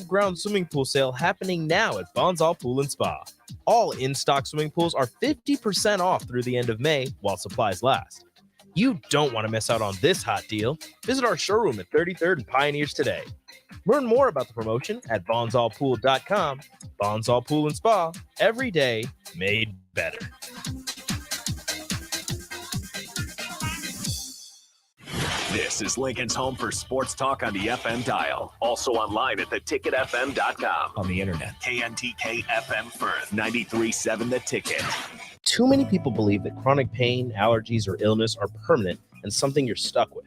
above-ground swimming pool sale happening now at Bonzall Pool and Spa. All in-stock swimming pools are 50% off through the end of May while supplies last. You don't want to miss out on this hot deal. Visit our showroom at 33rd and Pioneers today. Learn more about the promotion at bonzallpool.com. Bonzall Pool and Spa, every day made better. This is Lincoln's home for sports talk on the FM dial. Also online at theticketfm.com. On the internet, KNTK FM Firth, 93.7 The Ticket. Too many people believe that chronic pain, allergies, or illness are permanent and something you're stuck with.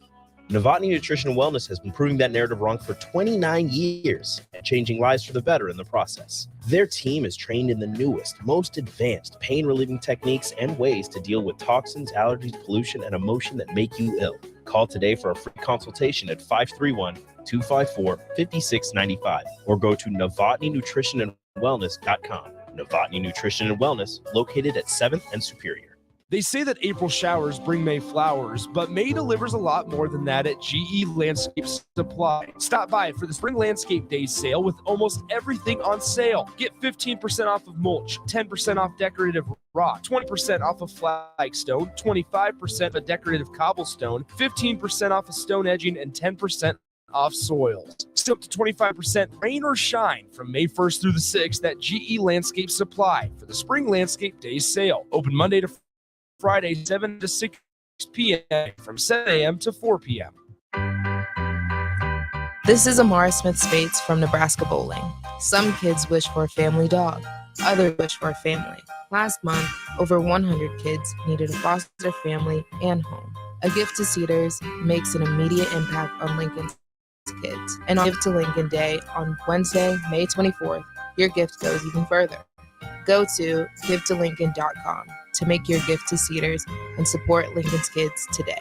Novotny Nutrition and Wellness has been proving that narrative wrong for 29 years and changing lives for the better in the process. Their team is trained in the newest, most advanced pain-relieving techniques and ways to deal with toxins, allergies, pollution, and emotion that make you ill. Call today for a free consultation at 531-254-5695 or go to novotnynutritionandwellness.com. Novotny Nutrition and Wellness, located at 7th and Superior. They say that April showers bring May flowers, but May delivers a lot more than that at GE Landscape Supply. Stop by for the Spring Landscape Days sale with almost everything on sale. Get 15% off of mulch, 10% off decorative rock, 20% off of flagstone, 25% of decorative cobblestone, 15% off of stone edging, and 10% off soils. Still up to 25% rain or shine from May 1st through the 6th at GE Landscape Supply for the Spring Landscape Days sale. Open Monday to Friday, 7 to 6 p.m. from 7 a.m. to 4 p.m. This is Amara Smith-Spates from Nebraska Bowling. Some kids wish for a family dog. Others wish for a family. Last month, over 100 kids needed a foster family and home. A gift to Cedars makes an immediate impact on Lincoln's kids. And on Give to Lincoln Day on Wednesday, May 24th, your gift goes even further. Go to givetolincoln.com to make your gift to Cedars and support Lincoln's kids today.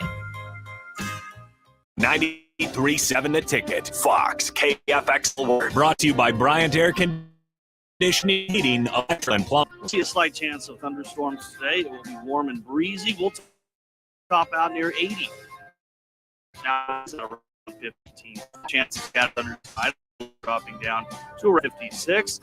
93.7 The Ticket. Fox, KFX. Brought to you by Bryant Air Conditioning, Heating, Electric, and Plumbing. We'll see a slight chance of thunderstorms today. It will be warm and breezy. We'll top out near 80. Now it's around 15. Chances of scattered thunderstorms dropping down to around 56.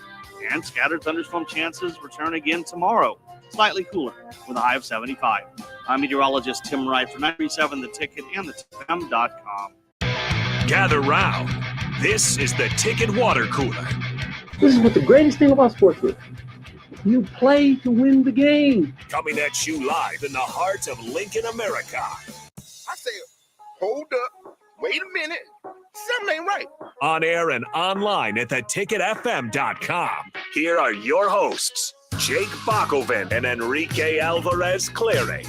And scattered thunderstorm chances return again tomorrow. Slightly cooler with a high of 75. I'm meteorologist Tim Wright from 93.7 The Ticket and theticketfm.com. Gather round. This is the Ticket Water Cooler. This is what the greatest thing about sports is. You play to win the game. Coming at you live in the heart of Lincoln, America. I say, hold up, wait a minute. Something ain't right. On air and online at theticketfm.com. Here are your hosts, Jake Bakoven and Enrique Alvarez Clary.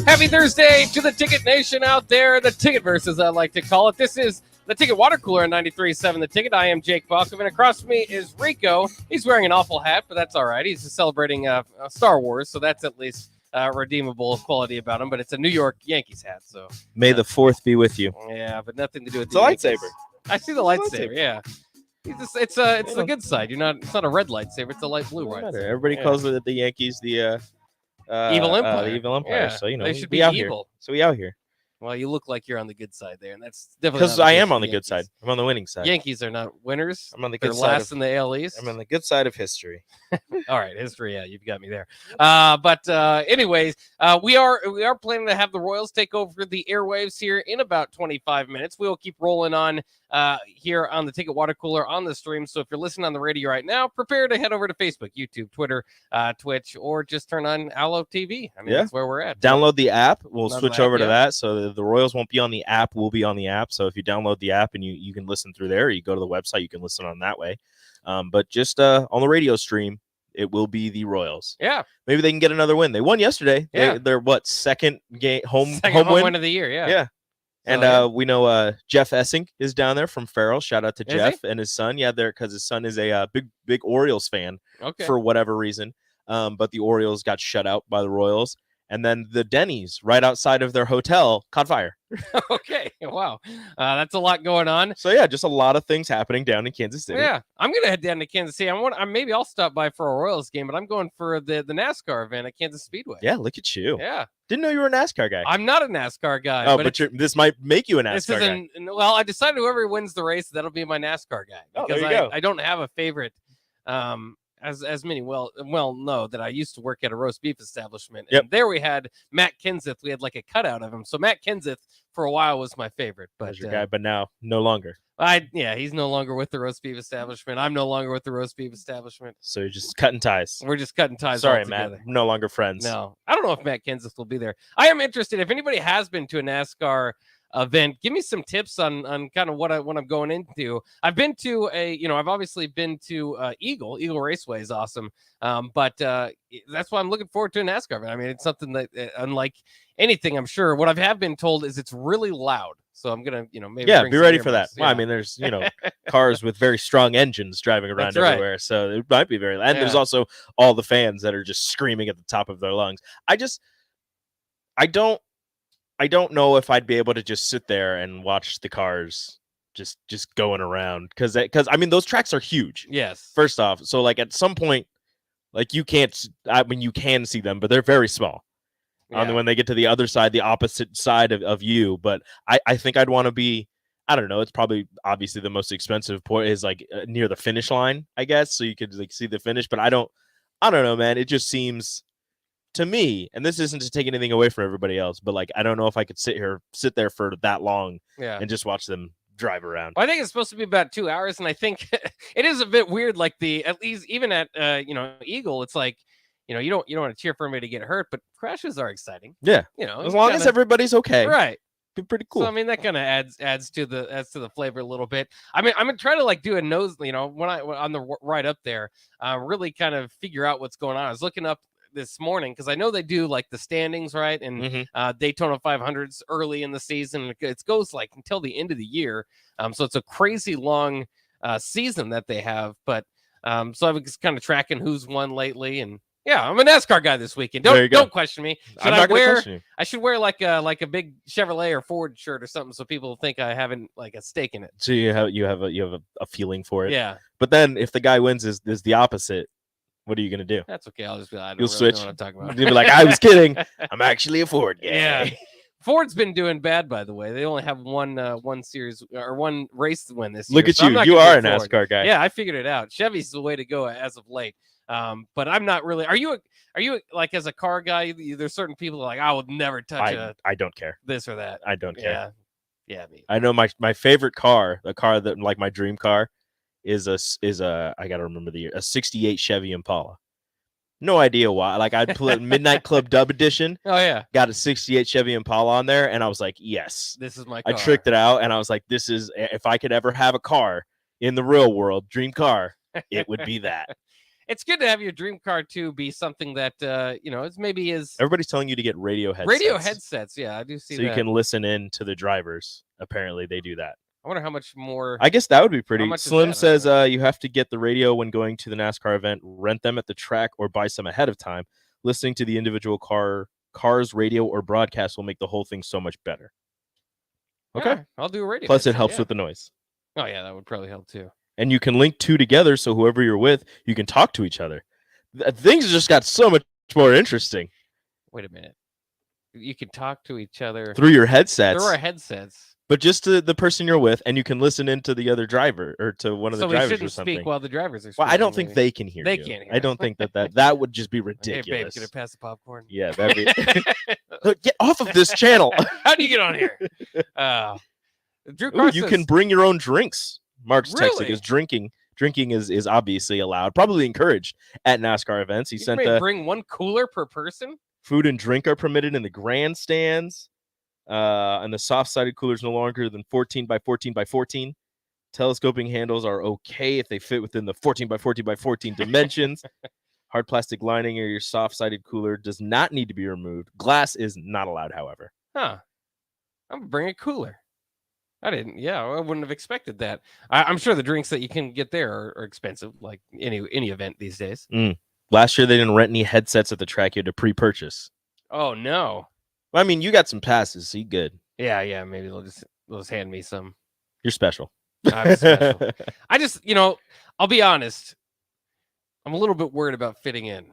Happy Thursday to the Ticket Nation out there, the Ticketverse as I like to call it. This is the Ticket Water Cooler on 93.7 The Ticket. I am Jake Bakoven. Across from me is Rico. He's wearing an awful hat, but that's all right. He's celebrating Star Wars, so that's at least redeemable quality about him, but it's a New York Yankees hat. So May the 4th be with you. Yeah, but nothing to do with the lightsaber. I see the lightsaber. Yeah, it's the good side. It's not a red lightsaber. It's a light blue lightsaber. Everybody calls it the Yankees the Evil Empire. The Evil Empire. Yeah. So they should be out evil. Here. So we out here. Well, you look like you're on the good side there, and that's definitely because I am on the good side. I'm on the winning side. Yankees are not winners. I'm on the good They're side. last in the AL East. I'm on the good side of history. All right, history. Yeah, you've got me there. But anyways, we are planning to have the Royals take over the airwaves here in about 25 minutes. We will keep rolling on here on the Ticket Water Cooler on the stream. So if you're listening on the radio right now, prepare to head over to Facebook, YouTube, Twitter, Twitch, or just turn on Allo TV. I mean, that's where we're at. Download the app. We'll switch over to yeah. that. So the Royals won't be on the app. We'll be on the app. So if you download the app and you can listen through there, or you go to the website, you can listen on that way. But just on the radio stream, it will be the Royals. Yeah. Maybe they can get another win. They won yesterday. Yeah. They're what, second home win of the year. Yeah. Yeah. And we know Jeff Essing is down there from Farrell. Shout out to Is Jeff he? and his son. Yeah, there because his son is a big Orioles fan Okay. for whatever reason. But the Orioles got shut out by the Royals, and then the Denny's right outside of their hotel caught fire. Okay, wow, that's a lot going on. So yeah, just a lot of things happening down in Kansas City. Yeah, I'm gonna head down to Kansas City. Maybe I'll stop by for a Royals game, but I'm going for the NASCAR event at Kansas Speedway. Yeah, look at you. Yeah, didn't know you were a NASCAR guy. I'm not a NASCAR guy. Oh, but this might make you a NASCAR guy. Well, I decided whoever wins the race, that'll be my NASCAR guy because there you go. I don't have a favorite. As many well know that I used to work at a roast beef establishment, and there we had Matt Kenseth. We had like a cutout of him. So Matt Kenseth for a while was my favorite, but your guy, but now no longer. He's no longer with the roast beef establishment. I'm no longer with the roast beef establishment. So you're just cutting ties. We're just cutting ties. Sorry, altogether. Matt. No longer friends. No, I don't know if Matt Kenseth will be there. I am interested. If anybody has been to a NASCAR event, give me some tips on kind of what I'm going into. I've been to I've obviously been to Eagle Raceway is awesome. But that's why I'm looking forward to a NASCAR event. I mean, it's something that unlike anything, I'm sure what I have been told is it's really loud. So I'm going to, maybe be ready for that. Yeah. Well, I mean, there's, cars with very strong engines driving around everywhere. Right. So it might be very loud. And there's also all the fans that are just screaming at the top of their lungs. I don't know if I'd be able to just sit there and watch the cars just going around because I mean those tracks are huge. Yes. First off, so like at some point, like you can see them, but they're very small. Yeah. When they get to the other side, the opposite side of you. But I think I'd want to be. I don't know. It's probably obviously the most expensive point is like near the finish line, I guess, so you could like see the finish. But I don't know, man. It just seems. To me, and this isn't to take anything away from everybody else, but like I don't know if I could sit there for that long and just watch them drive around. Well, I think it's supposed to be about 2 hours, and I think it is a bit weird. Like at least even at Eagle, it's like you don't want to cheer for anybody to get hurt, but crashes are exciting. Yeah, as long as everybody's okay, right? Be pretty cool. So I mean that kind of adds to the flavor a little bit. I mean I'm gonna try to like do a nose, when on the ride up there, really kind of figure out what's going on. I was looking up this morning because I know they do like the standings, right? And Daytona 500s early in the season. It goes like until the end of the year. So it's a crazy long season that they have. But so I was kind of tracking who's won lately. And yeah, I'm a NASCAR guy this weekend. Don't question me. I should wear like a big Chevrolet or Ford shirt or something so people think I haven't like a stake in it. So you have a feeling for it. Yeah. But then if the guy wins is the opposite. What are you gonna do? That's okay. I'll just be like, You'll really switch. know what I'm talking about. You'll be like, I was kidding. I'm actually a Ford guy. Yeah. Ford's been doing bad, by the way. They only have one series or one race to win this year. Look at you. You are a NASCAR guy. Yeah, I figured it out. Chevy's the way to go as of late. But I'm not really. Are you like as a car guy? There's certain people like I would never touch. I don't care. This or that. I don't care. Yeah. I know my favorite car, the car that like my dream car, is a I gotta remember the year, a '68 Chevy Impala. No idea why. Like I'd put Midnight Club Dub Edition. Oh yeah. Got a '68 Chevy Impala on there, and I was like, yes, this is my car. I tricked it out, and I was like, this is if I could ever have a car in the real world, dream car, it would be that. It's good to have your dream car too be something that it's maybe is. Everybody's telling you to get radio headsets. Radio headsets, yeah, I do see. So that. You can listen in to the drivers. Apparently, they do that. I wonder how much more. I guess that would be pretty. Slim says you have to get the radio when going to the NASCAR event, rent them at the track, or buy some ahead of time. Listening to the individual car's radio or broadcast will make the whole thing so much better. Okay, yeah, I'll do a radio. Plus, it helps with the noise. Oh yeah, that would probably help too. And you can link two together, so whoever you're with, you can talk to each other. Things just got so much more interesting. Wait a minute. You can talk to each other through your headsets. Through our headsets. But just to the person you're with, and you can listen into the other driver or to one of the drivers or something. So we shouldn't speak while the drivers are speaking. Well, I don't think they can hear They you. can't hear. I don't think that would just be ridiculous. Hey, babe, can I pass the popcorn? Yeah, that'd be. Get off of this channel. How do you get on here? Drew Ooh, you can bring your own drinks. Mark's texting Really? is drinking is obviously allowed, probably encouraged at NASCAR events. He sent bring one cooler per person. Food and drink are permitted in the grandstands. And the soft-sided coolers no longer than 14 by 14 by 14. Telescoping handles are okay if they fit within the 14 by 14 by 14 dimensions. Hard plastic lining or your soft-sided cooler does not need to be removed. Glass is not allowed, however. Huh. I'm gonna bring a cooler. I wouldn't have expected that. I'm sure the drinks that you can get there are expensive, like any event these days. Last year, they didn't rent any headsets at the track. You had to pre-purchase. Oh no. I mean, you got some passes, so you good. Yeah. Maybe they'll just hand me some. You're special. I'm special. I just, I'll be honest. I'm a little bit worried about fitting in.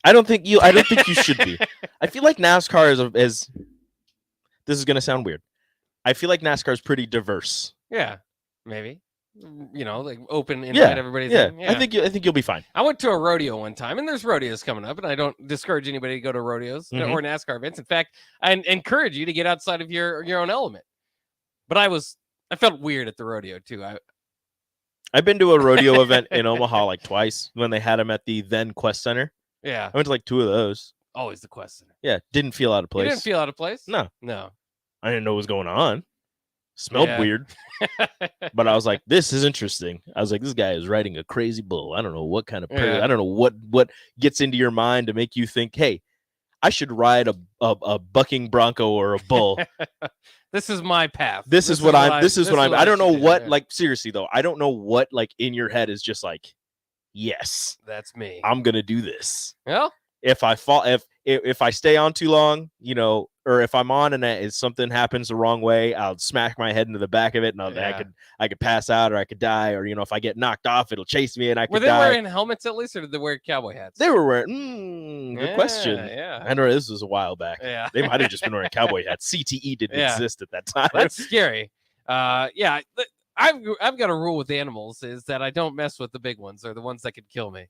I don't think you should be. I feel like NASCAR is this is gonna sound weird. I feel like NASCAR is pretty diverse. Yeah, maybe. Like open, invite everybody. Yeah. Yeah. I think you'll be fine. I went to a rodeo one time, and there's rodeos coming up, and I don't discourage anybody to go to rodeos or NASCAR events. In fact, I encourage you to get outside of your own element. But I felt weird at the rodeo too. I've been to a rodeo event in Omaha like twice when they had them at the then Quest Center. Yeah, I went to like 2 of those. always the Quest Center. Yeah, didn't feel out of place. You didn't feel out of place? No. I didn't know what was going on. Smelled weird. But I was like, this is interesting. I was like, this guy is riding a crazy bull. I don't know what kind of I don't know what gets into your mind to make you think, hey, I should ride a bucking bronco or a bull. This is my path. This is what I'm I don't know what, yeah. like, seriously though, I don't know what, like, in your head is just like, yes, That's me. I'm gonna do this. Well, If I fall, if I stay on too long, or if I'm on and if something happens the wrong way, I'll smack my head into the back of it, and I could pass out, or I could die, or if I get knocked off, it'll chase me and I could die. Were they wearing helmets at least, or did they wear cowboy hats? They were wearing. Good question. Yeah, I know this was a while back. Yeah, they might have just been wearing cowboy hats. CTE didn't exist at that time. That's scary. I've got a rule with animals is that I don't mess with the big ones or the ones that could kill me.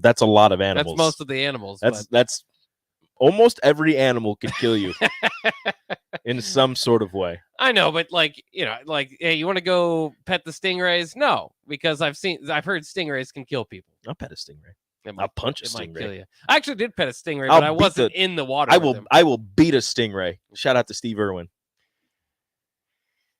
That's a lot of animals. That's most of the animals. That's almost every animal could kill you in some sort of way. I know, but hey, you want to go pet the stingrays? No, because I've heard stingrays can kill people. I'll pet a stingray. I'll punch a stingray. Might kill you. I actually did pet a stingray, but I wasn't in the water. I will beat a stingray. Shout out to Steve Irwin.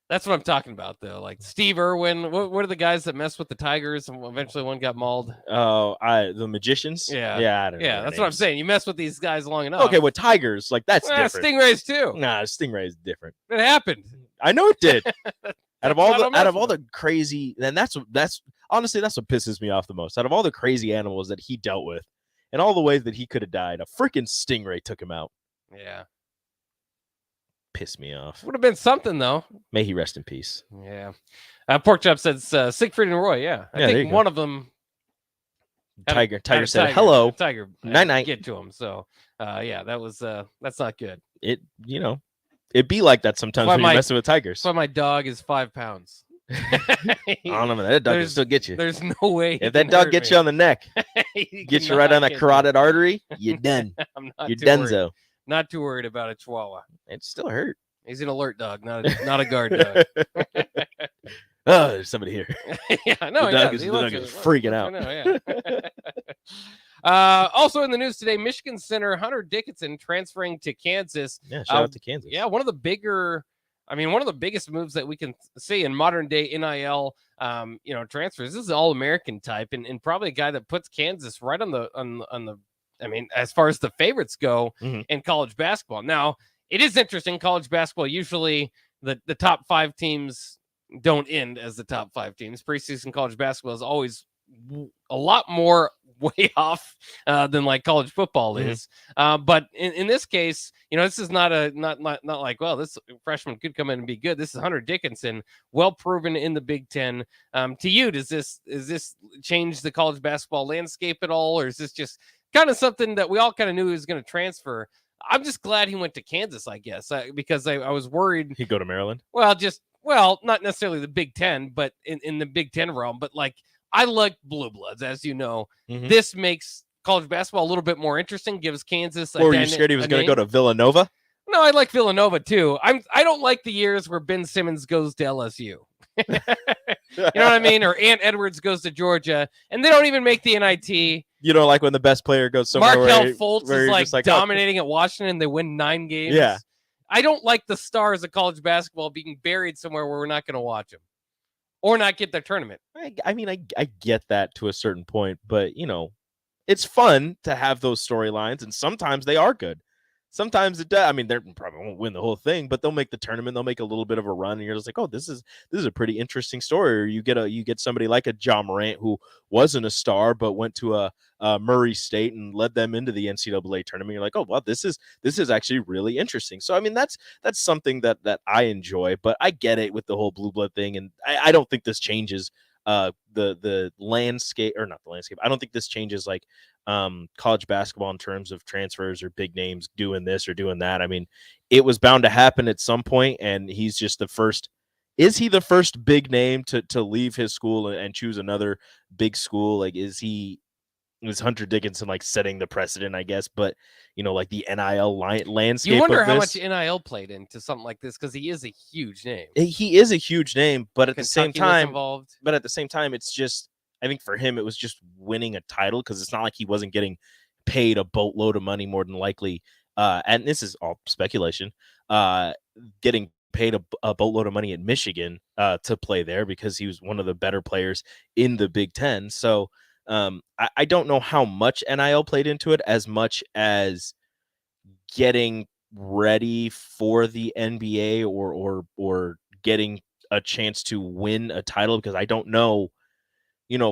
That's what I'm talking about, though. Like Steve Irwin. What are the guys that mess with the tigers and eventually one got mauled? Oh, the magicians. Yeah, I don't know. Yeah, that's what I'm saying. You mess with these guys long enough. Okay, with tigers, like that's different. Stingrays too. Nah, stingray is different. It happened. I know it did. out of all the crazy, and that's honestly that's what pisses me off the most. Out of all the crazy animals that he dealt with, and all the ways that he could have died, a freaking stingray took him out. Yeah. Pissed me off. Would have been something though. May he rest in peace. Yeah. Pork Chop says Siegfried and Roy. Yeah, I think one of them. Tiger said hello. Tiger. Night. Get to him. So, that was that's not good. It'd be like that sometimes when you're messing with tigers. That's why my dog is 5 pounds. I don't know, man. That dog can still get you. There's no way. If that dog gets you on the neck, gets you right on that carotid artery, you're done. You're donezo. Not too worried about a Chihuahua. It still hurt. He's an alert dog, not a guard dog. Oh, there's somebody here. Yeah, no, the dog is freaking out. Also in the news today, Michigan center Hunter Dickinson transferring to Kansas. Yeah, shout out to Kansas. Yeah, one of the biggest moves that we can see in modern day NIL, transfers. This is all American type, and probably a guy that puts Kansas right on the. I mean, as far as the favorites go in college basketball. Now, it is interesting. College basketball, usually the top 5 teams don't end as the top 5 teams. Preseason college basketball is always a lot more way off than like college football is. But in this case, this is not like, well, this freshman could come in and be good. This is Hunter Dickinson, well proven in the Big Ten. To you, does this change the college basketball landscape at all, or is this just kind of something that we all kind of knew he was going to transfer? I'm just glad he went to Kansas, I guess, because I was worried he'd go to Maryland. Well, not necessarily the Big Ten, but in the Big Ten realm. But like, I like blue bloods, as you know. This makes college basketball a little bit more interesting. Gives Kansas. Or were you scared he was going to go to Villanova? No, I like Villanova too. I don't like the years where Ben Simmons goes to LSU. You know what I mean? Or Ant Edwards goes to Georgia, and they don't even make the NIT. You don't like when the best player goes somewhere Markelle Fultz is like dominating at Washington, and they win 9 games. Yeah. I don't like the stars of college basketball being buried somewhere where we're not going to watch them or not get their tournament. I mean, I get that to a certain point, but it's fun to have those storylines, and sometimes they are good. sometimes it does. I mean, they probably won't win the whole thing, but they'll make the tournament. They'll make a little bit of a run, and you're just like, oh, this is a pretty interesting story. Or you get somebody like a John Morant who wasn't a star but went to a Murray State and led them into the NCAA tournament. You're like, oh, well, this is actually really interesting. So I mean, that's something that I enjoy, but I get it with the whole blue blood thing, and I don't think this changes the landscape, or not the landscape. I don't think this changes like college basketball in terms of transfers or big names doing this or doing that. I mean, it was bound to happen at some point, and he's just the first. Is he the first big name to leave his school and choose another big school? Like, is Hunter Dickinson like setting the precedent, I guess? But like the NIL landscape. You wonder of how this, much NIL played into something like this, because he is a huge name. He is a huge name, but at the same time, involved. But at the same time, it's just, I think for him, it was just winning a title, because it's not like he wasn't getting paid a boatload of money, more than likely. And this is all speculation, getting paid a boatload of money at Michigan to play there, because he was one of the better players in the Big Ten. So I don't know how much NIL played into it, as much as getting ready for the NBA or getting a chance to win a title, because I don't know,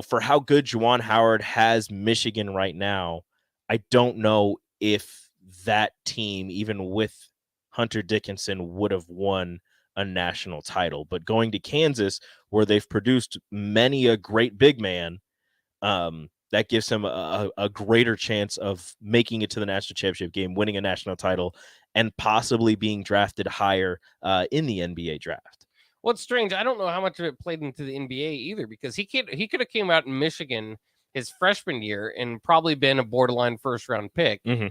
for how good Juwan Howard has Michigan right now, I don't know if that team, even with Hunter Dickinson, would have won a national title. But going to Kansas, where they've produced many a great big man, that gives him a greater chance of making it to the national championship game, winning a national title, and possibly being drafted higher in the NBA draft. Well, it's strange. I don't know how much of it played into the NBA either, because he could have came out in Michigan his freshman year and probably been a borderline first-round pick. Mm-hmm.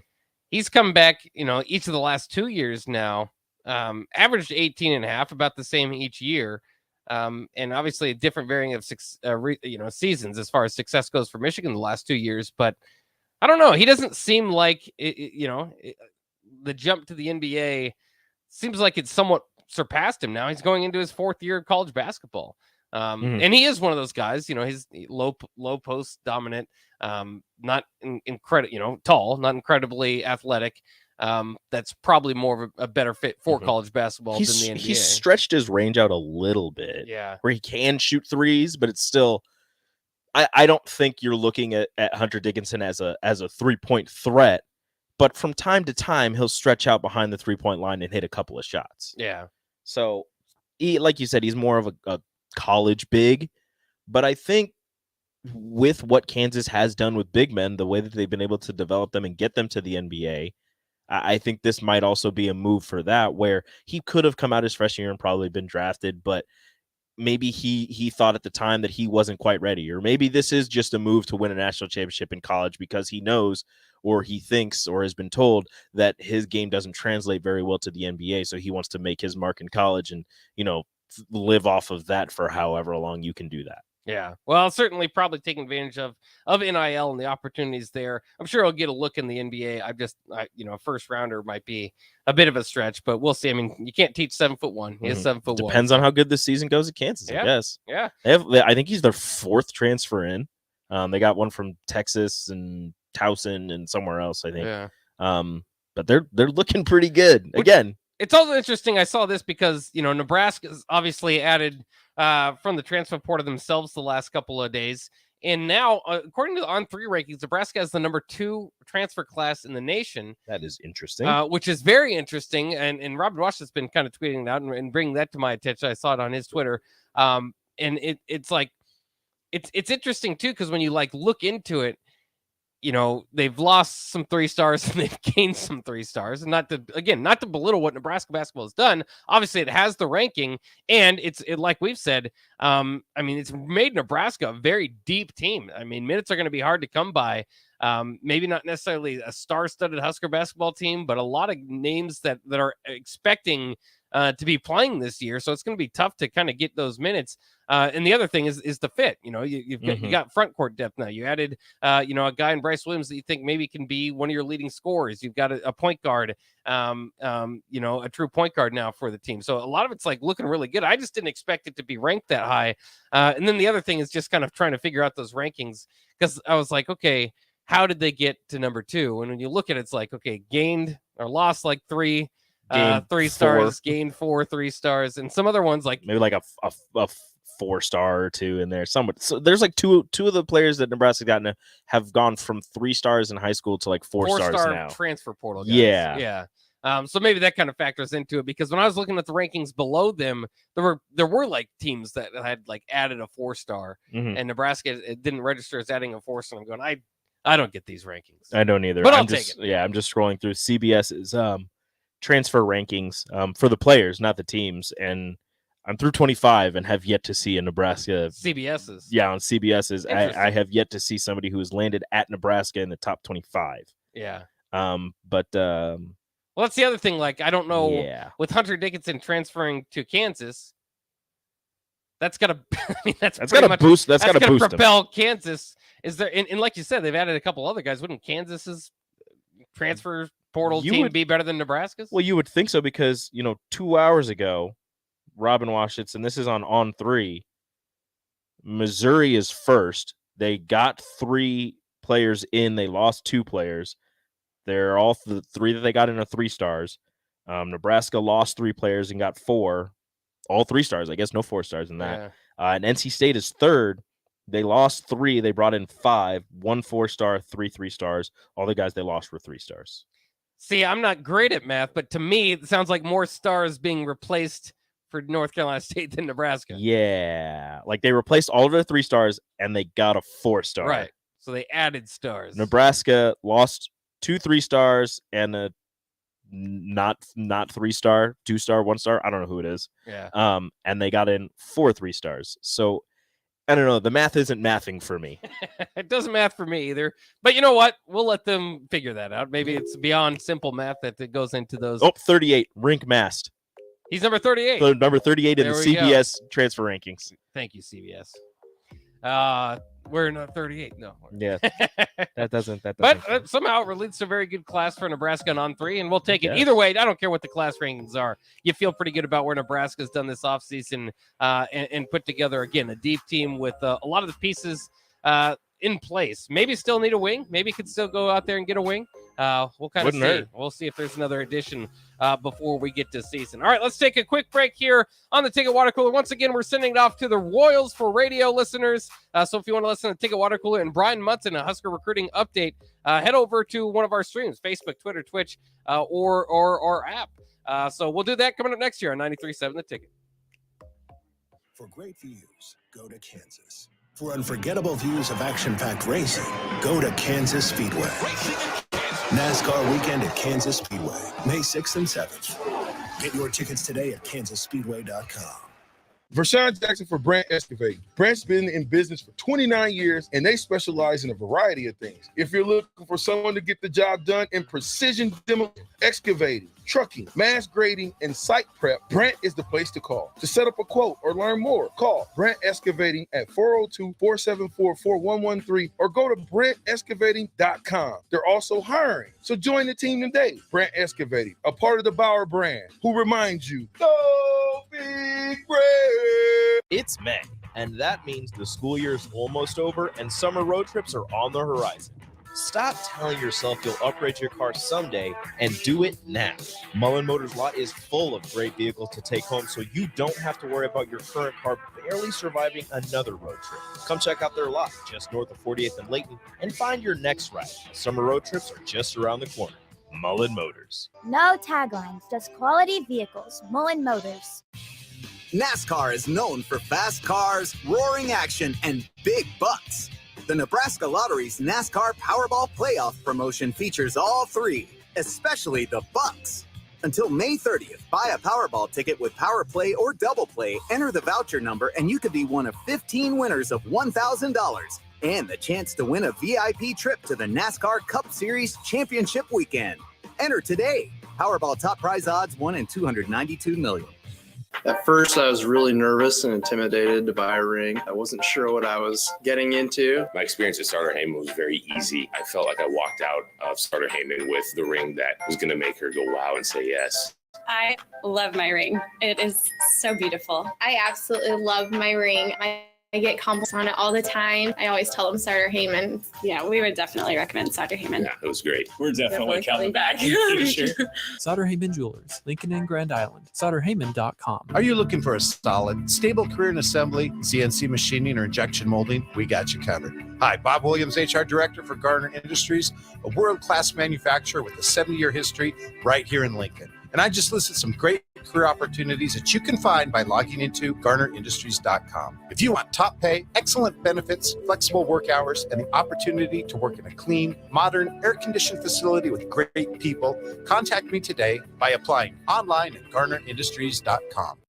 He's come back, each of the last 2 years now, averaged 18.5, about the same each year. And obviously a different varying of seasons as far as success goes for Michigan the last 2 years. But I don't know. He doesn't seem like, the jump to the NBA seems like it's somewhat surpassed him now. He's going into his 4th year of college basketball. And he is one of those guys, he's low post dominant, not tall, not incredibly athletic. That's probably more of a better fit for college basketball than the NBA. He's stretched his range out a little bit, where he can shoot threes, but it's still, I don't think you're looking at Hunter Dickinson as a 3-point threat, but from time to time he'll stretch out behind the 3-point line and hit a couple of shots. Yeah. So like you said, he's more of a college big, but I think with what Kansas has done with big men, the way that they've been able to develop them and get them to the NBA, I think this might also be a move for that, where he could have come out his freshman year and probably been drafted, but maybe he thought at the time that he wasn't quite ready, or maybe this is just a move to win a national championship in college, because he knows, or he thinks, or has been told that his game doesn't translate very well to the NBA. So he wants to make his mark in college and, live off of that for however long you can do that. Yeah. Well, certainly probably taking advantage of NIL and the opportunities there. I'm sure he'll get a look in the NBA. A first rounder might be a bit of a stretch, but we'll see. I mean, you can't teach 7'1". He is 7'1". Depends on how good this season goes at Kansas, I guess. Yeah. I think he's their 4th transfer in. They got one from Texas and Towson and somewhere else, I think. Yeah. But they're looking pretty good. Again, it's also interesting. I saw this because, Nebraska's obviously added from the transfer portal themselves the last couple of days. And now, according to the On3 rankings, Nebraska has the number 2 transfer class in the nation. That is interesting. Which is very interesting. And Robert Wash has been kind of tweeting out and bringing that to my attention. I saw it on his Twitter. And it's like, it's interesting too, because when you look into it, they've lost some 3-stars and they've gained some 3-stars, and not to belittle what Nebraska basketball has done. Obviously it has the ranking, and it's like we've said, it's made Nebraska a very deep team. I mean, minutes are going to be hard to come by. Maybe not necessarily a star-studded Husker basketball team, but a lot of names that are expecting to be playing this year. So it's going to be tough to kind of get those minutes. And the other thing is the fit. You got front court depth now. You added, a guy in Bryce Williams that you think maybe can be one of your leading scorers. You've got a point guard, a true point guard now for the team. So a lot of it's looking really good. I just didn't expect it to be ranked that high. And then the other thing is just kind of trying to figure out those rankings, because I was like, okay, how did they get to number 2? And when you look at it, it's like, okay, gained or lost like three Gained 3 stars, gained 4 3 stars, and some other ones like maybe like a 4-star or 2 in there. So there's like two of the players that Nebraska gotten have gone from 3 stars in high school to like 4 stars now. Transfer portal guys. Yeah. So maybe that kind of factors into it, because when I was looking at the rankings below them, there were like teams that had like added a 4-star, and Nebraska it didn't register as adding a 4-star. I'm going, I don't get these rankings. I don't either. But I'm just take it. Yeah, I'm just scrolling through CBS's transfer rankings for the players, not the teams, and I'm through 25 and have yet to see a Nebraska CBS's. Yeah, on CBS's, I have yet to see somebody who has landed at Nebraska in the top 25. Yeah. Well, that's the other thing. Like, I don't know, with Hunter Dickinson transferring to Kansas, that's got to, I mean, that's got to boost. That's got to boost propel Kansas. Is there, and like you said, they've added a couple other guys. Wouldn't Kansas's transfer portal team be better than Nebraska's? Well, you would think so, because 2 hours ago, Robin Washits, and this is on 3. Missouri is first. They got 3 players in. They lost 2 players. They're all the 3 that they got in are 3 stars. Nebraska lost 3 players and got 4, all 3 stars. I guess no 4 stars in that. Yeah. And NC State is third. They lost 3. They brought in 5, 1 4-star, 3 3-stars. All the guys they lost were 3 stars. See, I'm not great at math, but to me, it sounds like more stars being replaced for North Carolina State than Nebraska. Yeah. Like they replaced all of their 3 stars and they got a 4-star. Right. So they added stars. Nebraska lost 2 3-stars and a not 3-star, 2-star, 1-star. I don't know who it is. Yeah. And they got in 4 3-stars. So I don't know. The math isn't mathing for me. It doesn't math for me either. But you know what? We'll let them figure that out. Maybe it's beyond simple math that it goes into those. 38. Rink Mast. He's number 38. Number 38 in the CBS transfer rankings. Thank you, CBS. We're not 38. No. Yeah. That doesn't. But somehow it leads to a very good class for Nebraska on 3, and we'll take it. Yes. Either way, I don't care what the class rankings are. You feel pretty good about where Nebraska's done this offseason and put together, again, a deep team with a lot of the pieces in place. Maybe still need a wing. Maybe could still go out there and get a wing. We'll kind of see. Hurt. We'll see if there's another addition before we get to season. All right, let's take a quick break here on the Ticket Water Cooler. Once again, we're sending it off to the Royals for radio listeners. So if you want to listen to Ticket Water Cooler and Brian Munson, a Husker recruiting update, head over to one of our streams, Facebook, Twitter, Twitch, or our app. So we'll do that coming up next year on 93.7 The Ticket. For great views, go to Kansas. For unforgettable views of action-packed racing, go to Kansas Speedway. NASCAR weekend at Kansas Speedway, May 6th and 7th. Get your tickets today at kansasspeedway.com. Vershawn Jackson for Brandt Excavating. Brandt's been in business for 29 years, and they specialize in a variety of things. If you're looking for someone to get the job done in precision demolition, excavating, trucking, mass grading, and site prep, Brandt is the place to call. To set up a quote or learn more, call Brandt Excavating at 402-474-4113 or go to BrandtExcavating.com. They're also hiring, so join the team today. Brandt Excavating, a part of the Bauer brand, who reminds you, go Big Brand! It's May, and that means the school year is almost over and summer road trips are on the horizon. Stop telling yourself you'll upgrade your car someday and do it now. Mullen Motors lot is full of great vehicles to take home, so you don't have to worry about your current car barely surviving another road trip. Come check out their lot just north of 48th and Layton and find your next ride. Summer road trips are just around the corner. Mullen Motors. No taglines, just quality vehicles. Mullen Motors. NASCAR is known for fast cars, roaring action, and big bucks. The Nebraska Lottery's NASCAR Powerball Playoff promotion features all 3, especially the bucks. Until May 30th, buy a Powerball ticket with Power Play or Double Play, enter the voucher number, and you could be one of 15 winners of $1,000 and the chance to win a VIP trip to the NASCAR Cup Series Championship Weekend. Enter today. Powerball top prize odds 1 in 292 million. At first, I was really nervous and intimidated to buy a ring. I wasn't sure what I was getting into. My experience at Starter Heyman was very easy. I felt like I walked out of Starter Heyman with the ring that was going to make her go wow and say yes. I love my ring. It is so beautiful. I absolutely love my ring. My I get compliments on it all the time. I always tell them Starter Heyman. Yeah, we would definitely recommend Starter Heyman. Yeah, it was great. We're definitely coming back. Sutter Heyman Jewelers, Lincoln and Grand Island. SutterHeyman.com. Are you looking for a solid, stable career in assembly, CNC machining, or injection molding? We got you covered. Hi, Bob Williams, HR Director for Garner Industries, a world-class manufacturer with a 70-year history right here in Lincoln. And I just listed some great career opportunities that you can find by logging into GarnerIndustries.com. If you want top pay, excellent benefits, flexible work hours, and the opportunity to work in a clean, modern, air-conditioned facility with great people, contact me today by applying online at GarnerIndustries.com.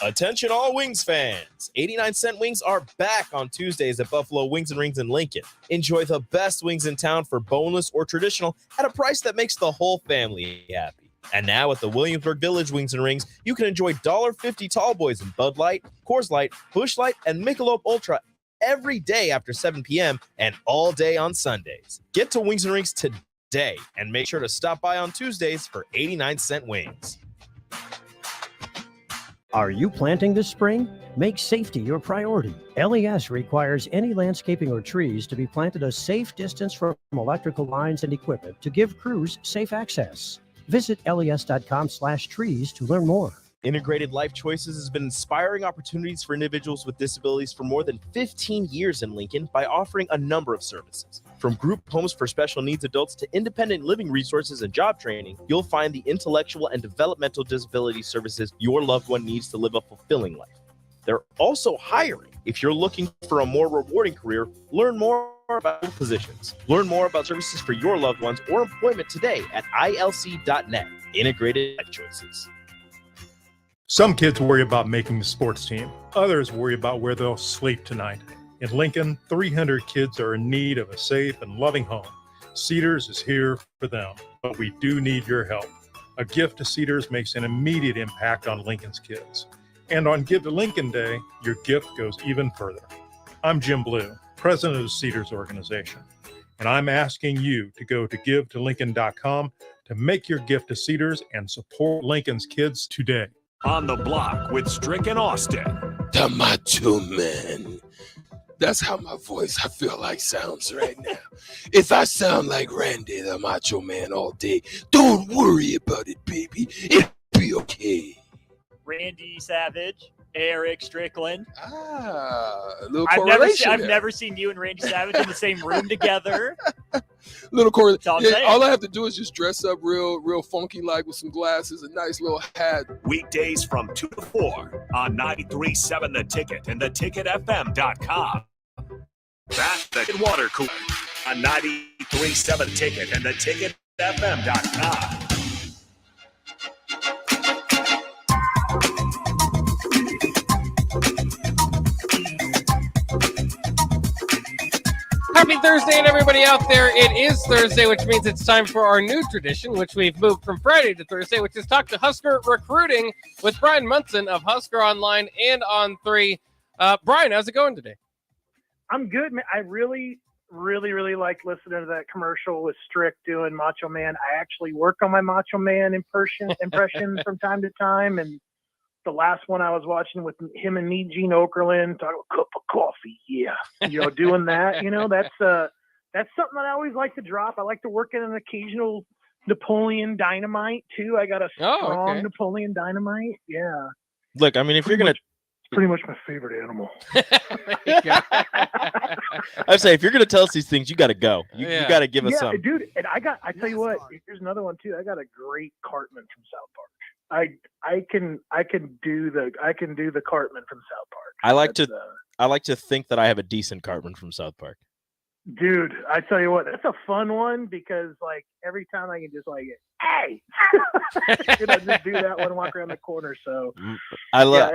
Attention all Wings fans. 89-cent wings are back on Tuesdays at Buffalo Wings and Rings in Lincoln. Enjoy the best wings in town for boneless or traditional at a price that makes the whole family happy. And now at the Williamsburg Village Wings and Rings, you can enjoy $1.50 tall boys in Bud Light, Coors Light, Busch Light, and Michelob Ultra every day after 7 p.m. and all day on Sundays. Get to Wings and Rings today and make sure to stop by on Tuesdays for 89-cent wings. Are you planting this spring? Make safety your priority. LES requires any landscaping or trees to be planted a safe distance from electrical lines and equipment to give crews safe access. Visit les.com/trees to learn more. Integrated Life Choices has been inspiring opportunities for individuals with disabilities for more than 15 years in Lincoln by offering a number of services. From group homes for special needs adults to independent living resources and job training, you'll find the intellectual and developmental disability services your loved one needs to live a fulfilling life. They're also hiring. If you're looking for a more rewarding career, learn more about positions. Learn more about services for your loved ones or employment today at ilc.net. Integrated Life Choices. Some kids worry about making the sports team. Others worry about where they'll sleep tonight. In Lincoln, 300 kids are in need of a safe and loving home. Cedars is here for them, but we do need your help. A gift to Cedars makes an immediate impact on Lincoln's kids. And on Give to Lincoln Day, your gift goes even further. I'm Jim Blue, president of the Cedars organization, and I'm asking you to go to givetolincoln.com to make your gift to Cedars and support Lincoln's kids today. On the Block with Strick and Austin. The Macho Man. That's how my voice, I feel like, sounds right now. If I sound like Randy the Macho Man all day, don't worry about it, baby. It'll be okay. Randy Savage, Eric Strickland. A little correlation. I've never seen you and Randy Savage in the same room together. Little correlation. All I have to do is just dress up real funky, like with some glasses, a nice little hat. Weekdays from 2 to 4 on 93.7 The Ticket and theticketfm.com. Bath the water cooler on 93.7 Ticket and theticketfm.com. Happy Thursday, and everybody out there. It is Thursday, which means it's time for our new tradition, which we've moved from Friday to Thursday, which is Talk to Husker Recruiting with Brian Munson of Husker Online and On 3. Brian, how's it going today? I'm good, man. I really like listening to that commercial with Strick doing Macho Man. I actually work on my Macho Man impression from time to time, and the last one I was watching with him and me, Gene Okerlund, talking about a cup of coffee, doing that, that's something that I always like to drop. I like to work in an occasional Napoleon Dynamite too. I got a strong Napoleon Dynamite. Yeah. Look, I mean, if you're gonna, pretty much my favorite animal. I say, if you're gonna tell us these things, you got to go. You got to give us some, dude. And I tell you what, here's another one too. I got a great Cartman from South Park. I can do the Cartman from South Park. I like to think that I have a decent Cartman from South Park. Dude, I tell you what, that's a fun one because like every time I can just like, hey, just do that one, walk around the corner. So I love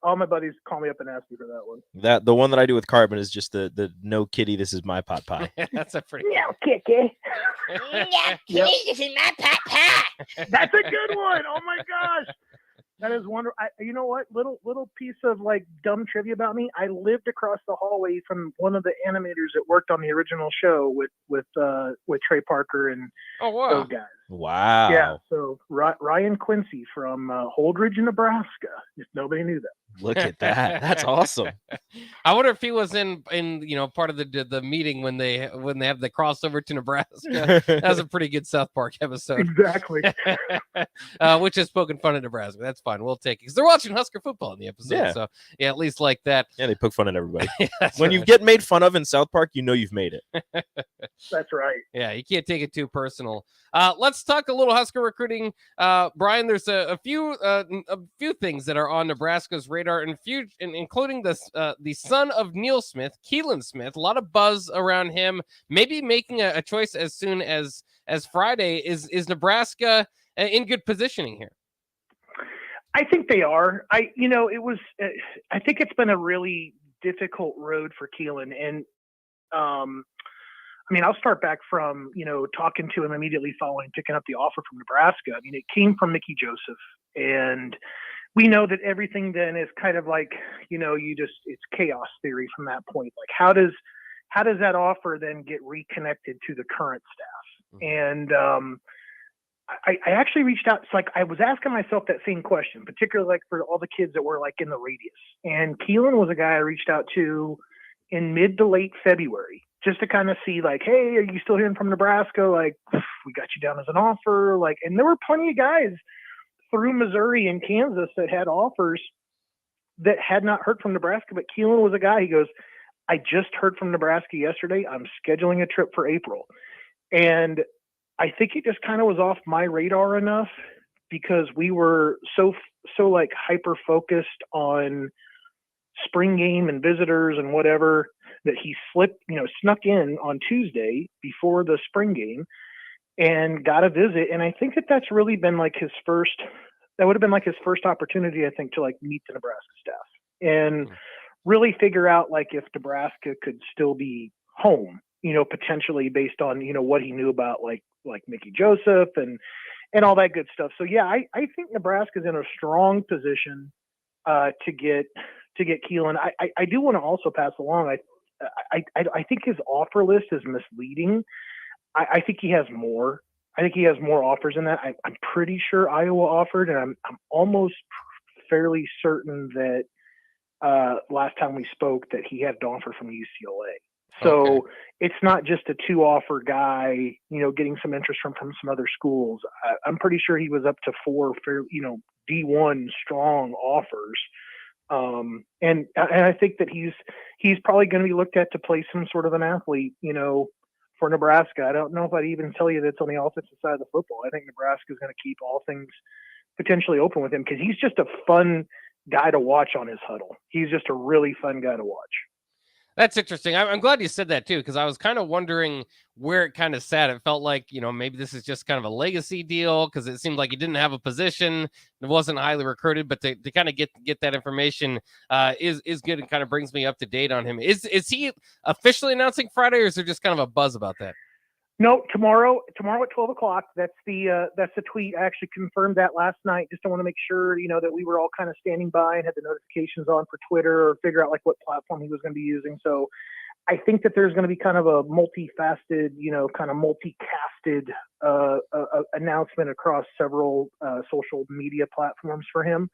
all my buddies call me up and ask me for that one. The one that I do with Cartman is just the no kitty, this is my pot pie. That's a pretty no kitty. No kitty, this is my pot pie. That's a good one. Oh my gosh. That is wonderful. You know what? Little piece of like dumb trivia about me. I lived across the hallway from one of the animators that worked on the original show with Trey Parker and those guys. Wow. Yeah, so Ryan Quincy from Holdridge, Nebraska. If nobody knew that. Look at that. That's awesome. I wonder if he was in part of the meeting when they have the crossover to Nebraska. That was a pretty good South Park episode. Exactly. Which is poking fun at Nebraska. That's fine. We'll take it because they're watching Husker football in the episode. Yeah. So yeah, at least like that. Yeah, they poke fun at everybody. That's When you right. get made fun of in South Park, you know you've made it. That's right. Yeah, you can't take it too personal. Let's talk a little Husker recruiting. Brian, there's a few things that are on Nebraska's radar, and including the son of Neil Smith, Keelan Smith. A lot of buzz around him. Maybe making a choice as soon as Friday. Is Nebraska in good positioning here? I think they are. I think it's been a really difficult road for Keelan, and I'll start back from talking to him immediately following picking up the offer from Nebraska. I mean, it came from Mickey Joseph, and we know that everything then is kind of like it's chaos theory from that point. Like how does that offer then get reconnected to the current staff? And I actually reached out. So I was asking myself that same question, particularly like for all the kids that were like in the radius. And Keelan was a guy I reached out to in mid to late February just to kind of see like, hey, are you still hearing from Nebraska? Like, we got you down as an offer. Like, and there were plenty of guys through Missouri and Kansas that had offers that had not heard from Nebraska. But Keelan was a guy. He goes, I just heard from Nebraska yesterday. I'm scheduling a trip for April. And I think it just kind of was off my radar enough because we were so like hyper focused on spring game and visitors and whatever that he snuck in on Tuesday before the spring game and got a visit. And I think that's really been like that would have been like his first opportunity, I think, to like meet the Nebraska staff and really figure out like if Nebraska could still be home, potentially based on, what he knew about like Mickey Joseph and all that good stuff. So yeah, I think Nebraska's in a strong position to get Keelan. I do want to also pass along. I think his offer list is misleading. I think he has more. I think he has more offers than that. I'm pretty sure Iowa offered, and I'm almost fairly certain that last time we spoke that he had an offer from UCLA. So it's not just a 2-offer guy, getting some interest from some other schools. I'm pretty sure he was up to 4 D1 strong offers. And I think that he's probably going to be looked at to play some sort of an athlete, for Nebraska. I don't know if I'd even tell you that's on the offensive side of the football. I think Nebraska is going to keep all things potentially open with him because he's just a fun guy to watch on his huddle. He's just a really fun guy to watch. That's interesting. I'm glad you said that too, because I was kind of wondering where it kind of sat. It felt like, maybe this is just kind of a legacy deal because it seemed like he didn't have a position. It wasn't highly recruited, but to kind of get that information is good and kind of brings me up to date on him. Is he officially announcing Friday, or is there just kind of a buzz about that? No, tomorrow at 12 o'clock. That's the tweet. I actually confirmed that last night. Just to want to make sure, that we were all kind of standing by and had the notifications on for Twitter or figure out like what platform he was going to be using. So I think that there's going to be kind of a multifaceted, kind of multicasted announcement across several social media platforms for him.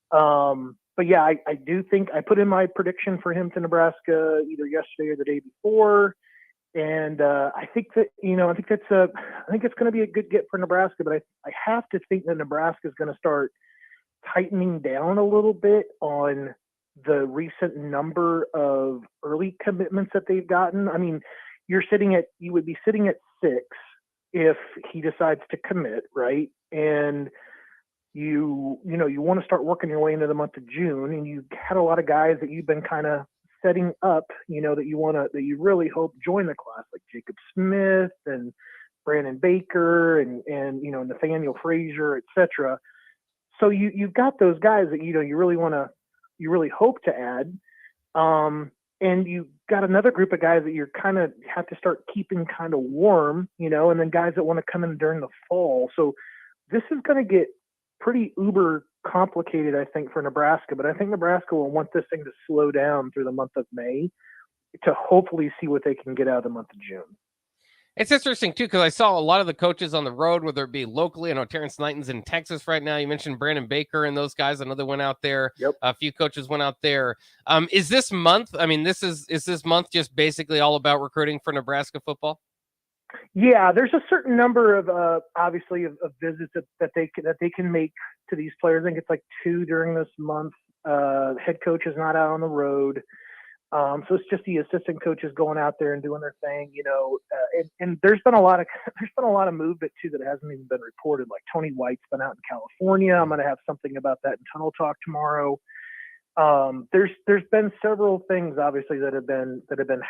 But yeah, I do think I put in my prediction for him to Nebraska either yesterday or the day before. And I think that, I think it's going to be a good get for Nebraska, but I have to think that Nebraska is going to start tightening down a little bit on the recent number of early commitments that they've gotten. I mean, you would be sitting at 6 if he decides to commit, right? And you want to start working your way into the month of June, and you had a lot of guys that you've been kind of setting up, that you really hope join the class, like Jacob Smith and Brandon Baker and Nathaniel Frazier, etc. So you've got those guys that you really hope to add, and you got another group of guys that you're kind of have to start keeping kind of warm, and then guys that want to come in during the fall. So this is going to get pretty uber complicated, I think, for Nebraska, but I think Nebraska will want this thing to slow down through the month of May to hopefully see what they can get out of the month of June. It's interesting, too, because I saw a lot of the coaches on the road, whether it be locally. I know Terrence Knighton's in Texas right now. You mentioned Brandon Baker and those guys. I know they went out there. Yep. A few coaches went out there. Is this month, is this month just basically all about recruiting for Nebraska football? Yeah, there's a certain number of obviously of visits that they can make to these players. I think it's like 2 during this month. Head coach is not out on the road. So it's just the assistant coaches going out there and doing their thing, and there's been a lot of movement too that hasn't even been reported. Like Tony White's been out in California. I'm going to have something about that in Tunnel Talk tomorrow. There's been several things obviously that have been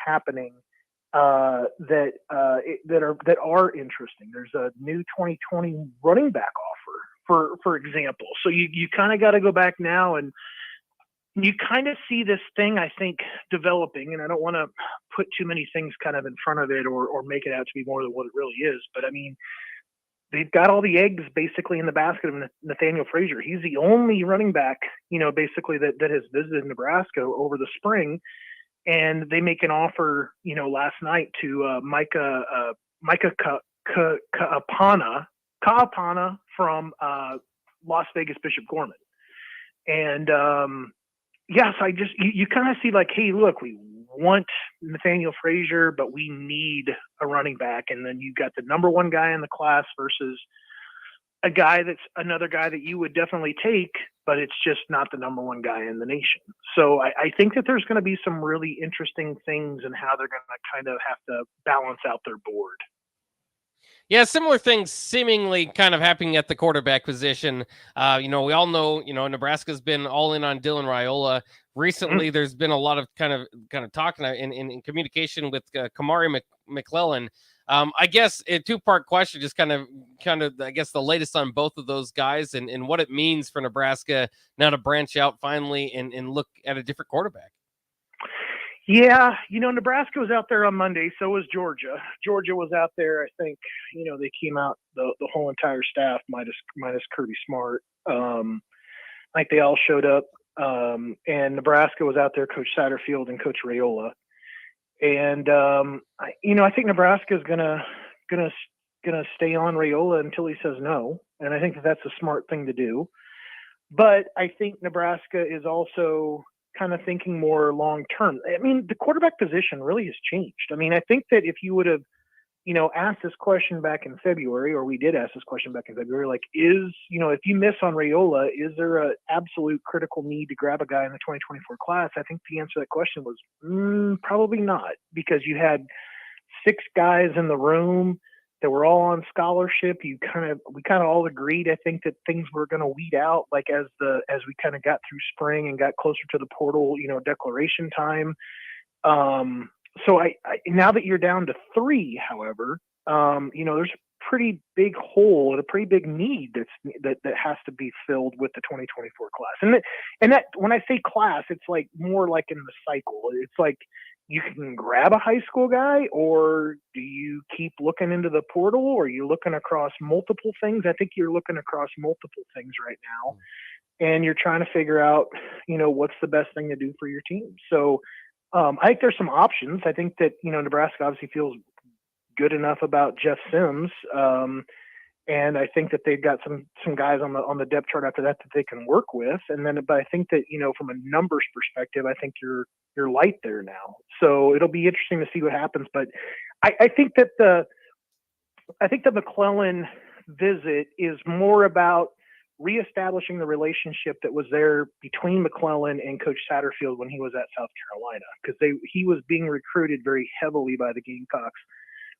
happening that are interesting. There's a new 2020 running back offer, for example. So you kind of got to go back now and you kind of see this thing, I think, developing, and I don't want to put too many things kind of in front of it or make it out to be more than what it really is. But I mean, they've got all the eggs basically in the basket of Nathaniel Frazier. He's the only running back, basically that has visited Nebraska over the spring. And they make an offer, last night to Micah Kaapana from Las Vegas Bishop Gorman. And yes, you kind of see like, hey, look, we want Nathaniel Frazier, but we need a running back. And then you got the number one guy in the class versus a guy that's another guy that you would definitely take, but it's just not the number one guy in the nation. So I think that there's going to be some really interesting things in how they're going to kind of have to balance out their board. Yeah, similar things seemingly kind of happening at the quarterback position. We all know, Nebraska's been all in on Dylan Raiola. Recently, there's been a lot of kind of talking in communication with Kamari McClellan. I guess a two-part question, just kind of, I guess, the latest on both of those guys and what it means for Nebraska now to branch out finally and look at a different quarterback. Yeah, Nebraska was out there on Monday. So was Georgia. Georgia was out there. I think, they came out the whole entire staff minus Kirby Smart. I think they all showed up. And Nebraska was out there, Coach Satterfield and Coach Raiola. And I think Nebraska is gonna stay on Raiola until he says no. And I think that's a smart thing to do. But I think Nebraska is also kind of thinking more long term. I mean, the quarterback position really has changed. I mean, I think that if you would have, asked this question back in February, or we did ask this question back in February, like, if you miss on Raiola, is there a absolute critical need to grab a guy in the 2024 class? I think the answer to that question was probably not, because you had 6 guys in the room that were all on scholarship. We kind of all agreed, I think, that things were going to weed out, like as we kind of got through spring and got closer to the portal, declaration time. So I now that you're down to 3, however, there's a pretty big hole and a pretty big need that has to be filled with the 2024 class. And that when I say class, it's like more like in the cycle. It's like, you can grab a high school guy, or do you keep looking into the portal, or are you looking across multiple things? I think you're looking across multiple things right now, and you're trying to figure out, what's the best thing to do for your team. So I think there's some options. I think that, Nebraska obviously feels good enough about Jeff Sims. And I think that they've got some guys on the depth chart after that they can work with. And then, but I think that, from a numbers perspective, I think you're light there now. So it'll be interesting to see what happens. But I think that the McClellan visit is more about reestablishing the relationship that was there between McClellan and Coach Satterfield when he was at South Carolina, because he was being recruited very heavily by the Gamecocks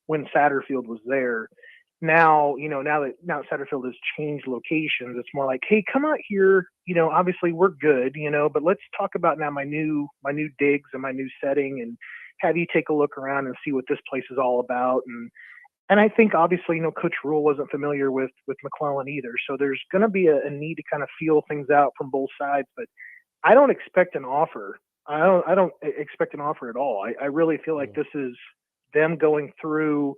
when Satterfield was there. Now that Satterfield has changed locations, it's more like, hey, come out here. Obviously we're good, but let's talk about now my new digs and my new setting, and have you take a look around and see what this place is all about. And I think obviously, Coach Rule wasn't familiar with McClellan either. So there's going to be a need to kind of feel things out from both sides, but I don't expect an offer. I don't expect an offer at all. I really feel like this is them going through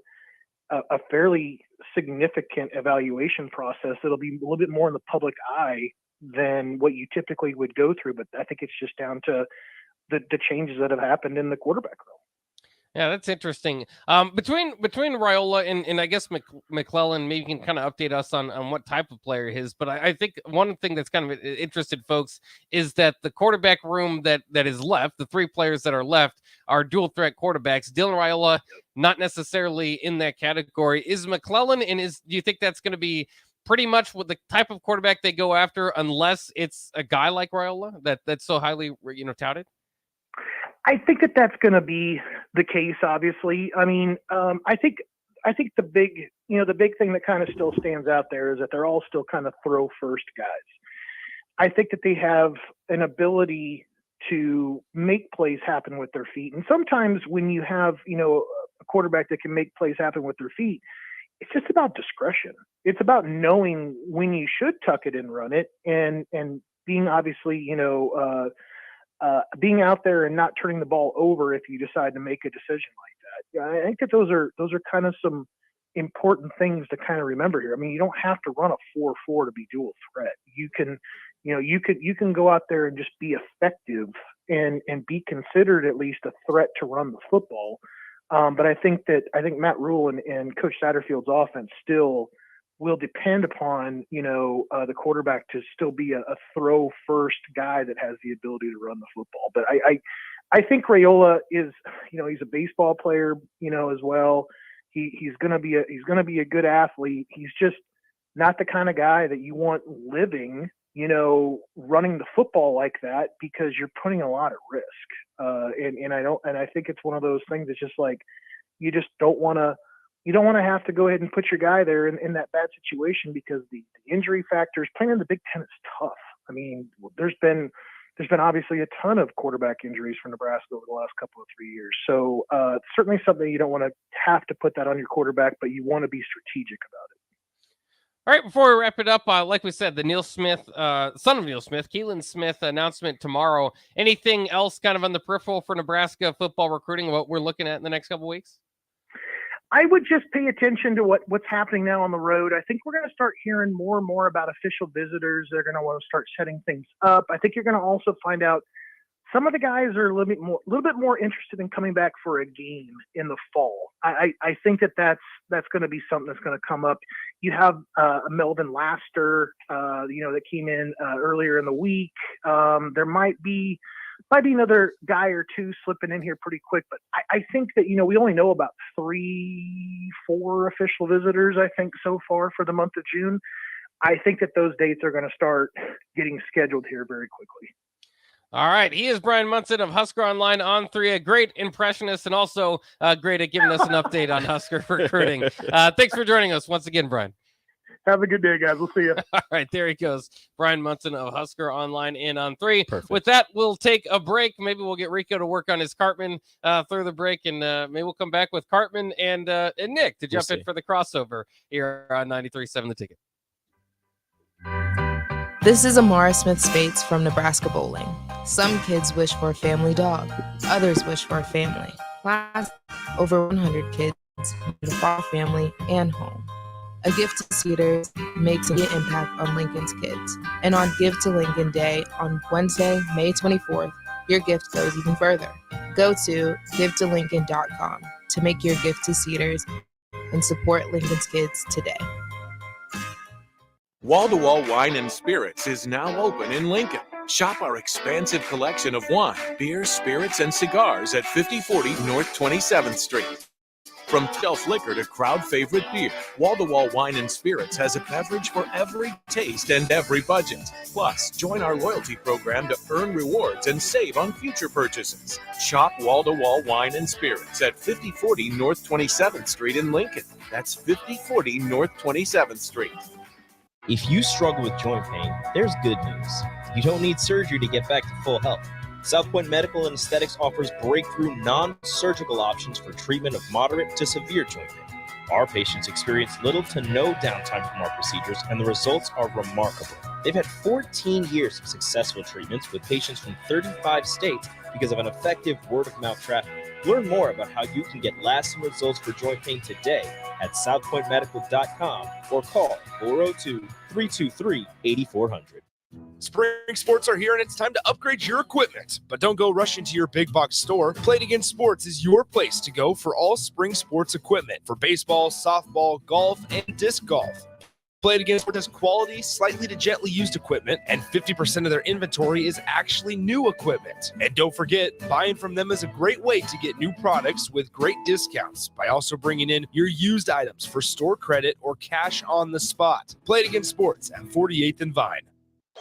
a fairly significant evaluation process. It'll be a little bit more in the public eye than what you typically would go through, but I think it's just down to the changes that have happened in the quarterback room. Yeah, that's interesting. Between Raiola and I guess McClellan, maybe you can kind of update us on what type of player he is. But I think one thing that's kind of interested folks is that the quarterback room that is left, the three players that are left, are dual threat quarterbacks. Dylan Raiola, not necessarily in that category. Is McClellan, and do you think that's going to be pretty much what the type of quarterback they go after, unless it's a guy like Raiola that's so highly touted? I think that's going to be the case. Obviously, I mean, I think the big thing that kind of still stands out there is that they're all still kind of throw first guys. I think that they have an ability to make plays happen with their feet, and sometimes when you have a quarterback that can make plays happen with their feet, it's just about discretion. It's about knowing when you should tuck it and run it, and being obviously being out there and not turning the ball over if you decide to make a decision like that. I think that those are kind of some important things to kind of remember here. I mean, you don't have to run a 4-4 to be dual threat. You can go out there and just be effective and be considered at least a threat to run the football. But I think Matt Rule and Coach Satterfield's offense still will depend upon the quarterback to still be a throw first guy that has the ability to run the football. But I think Raiola is he's a baseball player as well. He's gonna be a good athlete. He's just not the kind of guy that you want living running the football like that, because you're putting a lot at risk. And I think it's one of those things that's just like you just don't want to. You don't want to have to go ahead and put your guy there in that bad situation, because the injury factors playing in the Big Ten is tough. I mean, there's been obviously a ton of quarterback injuries for Nebraska over the last couple of 3 years. So certainly something you don't want to have to put that on your quarterback, but you want to be strategic about it. All right, before we wrap it up, like we said, the Neil Smith, son of Neil Smith, Keelan Smith announcement tomorrow. Anything else kind of on the peripheral for Nebraska football recruiting, what we're looking at in the next couple of weeks? I would just pay attention to what's happening now on the road. I think we're going to start hearing more and more about official visitors. They're going to want to start setting things up. I think you're going to also find out some of the guys are a little bit more interested in coming back for a game in the fall. I think that's going to be something that's going to come up. You have Melvin Laster, that came in earlier in the week. There might be another guy or two slipping in here pretty quick, but I think that, we only know about 3-4 official visitors, I think, so far for the month of June. I think that those dates are going to start getting scheduled here very quickly. All right. He is Brian Munson of Husker Online on 3, a great impressionist and also great at giving us an update on Husker recruiting. Thanks for joining us once again, Brian. Have a good day, guys. We'll see you. All right, there he goes. Brian Munson of Husker Online in on 3. Perfect. With that, we'll take a break. Maybe we'll get Rico to work on his Cartman through the break, and maybe we'll come back with Cartman and Nick to jump in for the crossover here on 93.7 The Ticket. This is Amara Smith Spates from Nebraska Bowling. Some kids wish for a family dog. Others wish for a family. Last, over 100 kids need a far family and home. A gift to Cedars makes an impact on Lincoln's kids. And on Give to Lincoln Day on Wednesday, May 24th, your gift goes even further. Go to givetolincoln.com to make your gift to Cedars and support Lincoln's kids today. Wall-to-Wall Wine and Spirits is now open in Lincoln. Shop our expansive collection of wine, beer, spirits, and cigars at 5040 North 27th Street. From shelf liquor to crowd favorite beer, Wall-to-Wall Wine and Spirits has a beverage for every taste and every budget. Plus, join our loyalty program to earn rewards and save on future purchases. Shop Wall-to-Wall Wine and Spirits at 5040 North 27th Street in Lincoln. That's 5040 North 27th Street. If you struggle with joint pain, there's good news. You don't need surgery to get back to full health. South Point Medical and Aesthetics offers breakthrough non-surgical options for treatment of moderate to severe joint pain. Our patients experience little to no downtime from our procedures, and the results are remarkable. They've had 14 years of successful treatments with patients from 35 states because of an effective word-of-mouth traffic. Learn more about how you can get lasting results for joint pain today at southpointmedical.com or call 402-323-8400. Spring sports are here and it's time to upgrade your equipment. But don't go rushing to your big box store. Play It Again Sports is your place to go for all spring sports equipment for baseball, softball, golf, and disc golf. Play It Again Sports has quality, slightly to gently used equipment, and 50% of their inventory is actually new equipment. And don't forget, buying from them is a great way to get new products with great discounts by also bringing in your used items for store credit or cash on the spot. Play It Again Sports at 48th and Vine.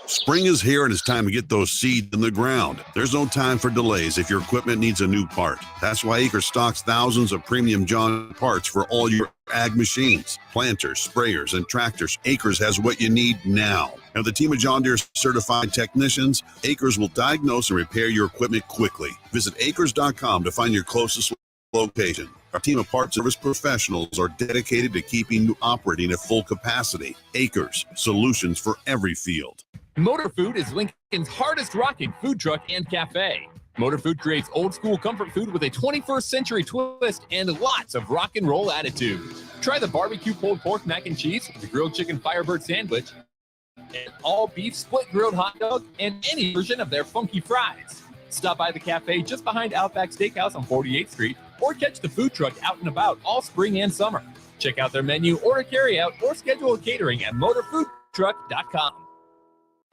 Spring is here and it's time to get those seeds in the ground. There's no time for delays if your equipment needs a new part. That's why Acres stocks thousands of premium John parts for all your ag machines, planters, sprayers, and tractors. Acres has what you need now. And with a team of John Deere certified technicians, Acres will diagnose and repair your equipment quickly. Visit acres.com to find your closest location. Our team of parts service professionals are dedicated to keeping you operating at full capacity. Acres, solutions for every field. Motor Food is Lincoln's hardest rocking food truck and cafe. Motor Food creates old school comfort food with a 21st century twist and lots of rock and roll attitude. Try the barbecue pulled pork mac and cheese, the grilled chicken Firebird sandwich, an all beef split grilled hot dog, and any version of their funky fries. Stop by the cafe just behind Outback Steakhouse on 48th Street or catch the food truck out and about all spring and summer. Check out their menu, order carry out, or schedule a catering at motorfoodtruck.com.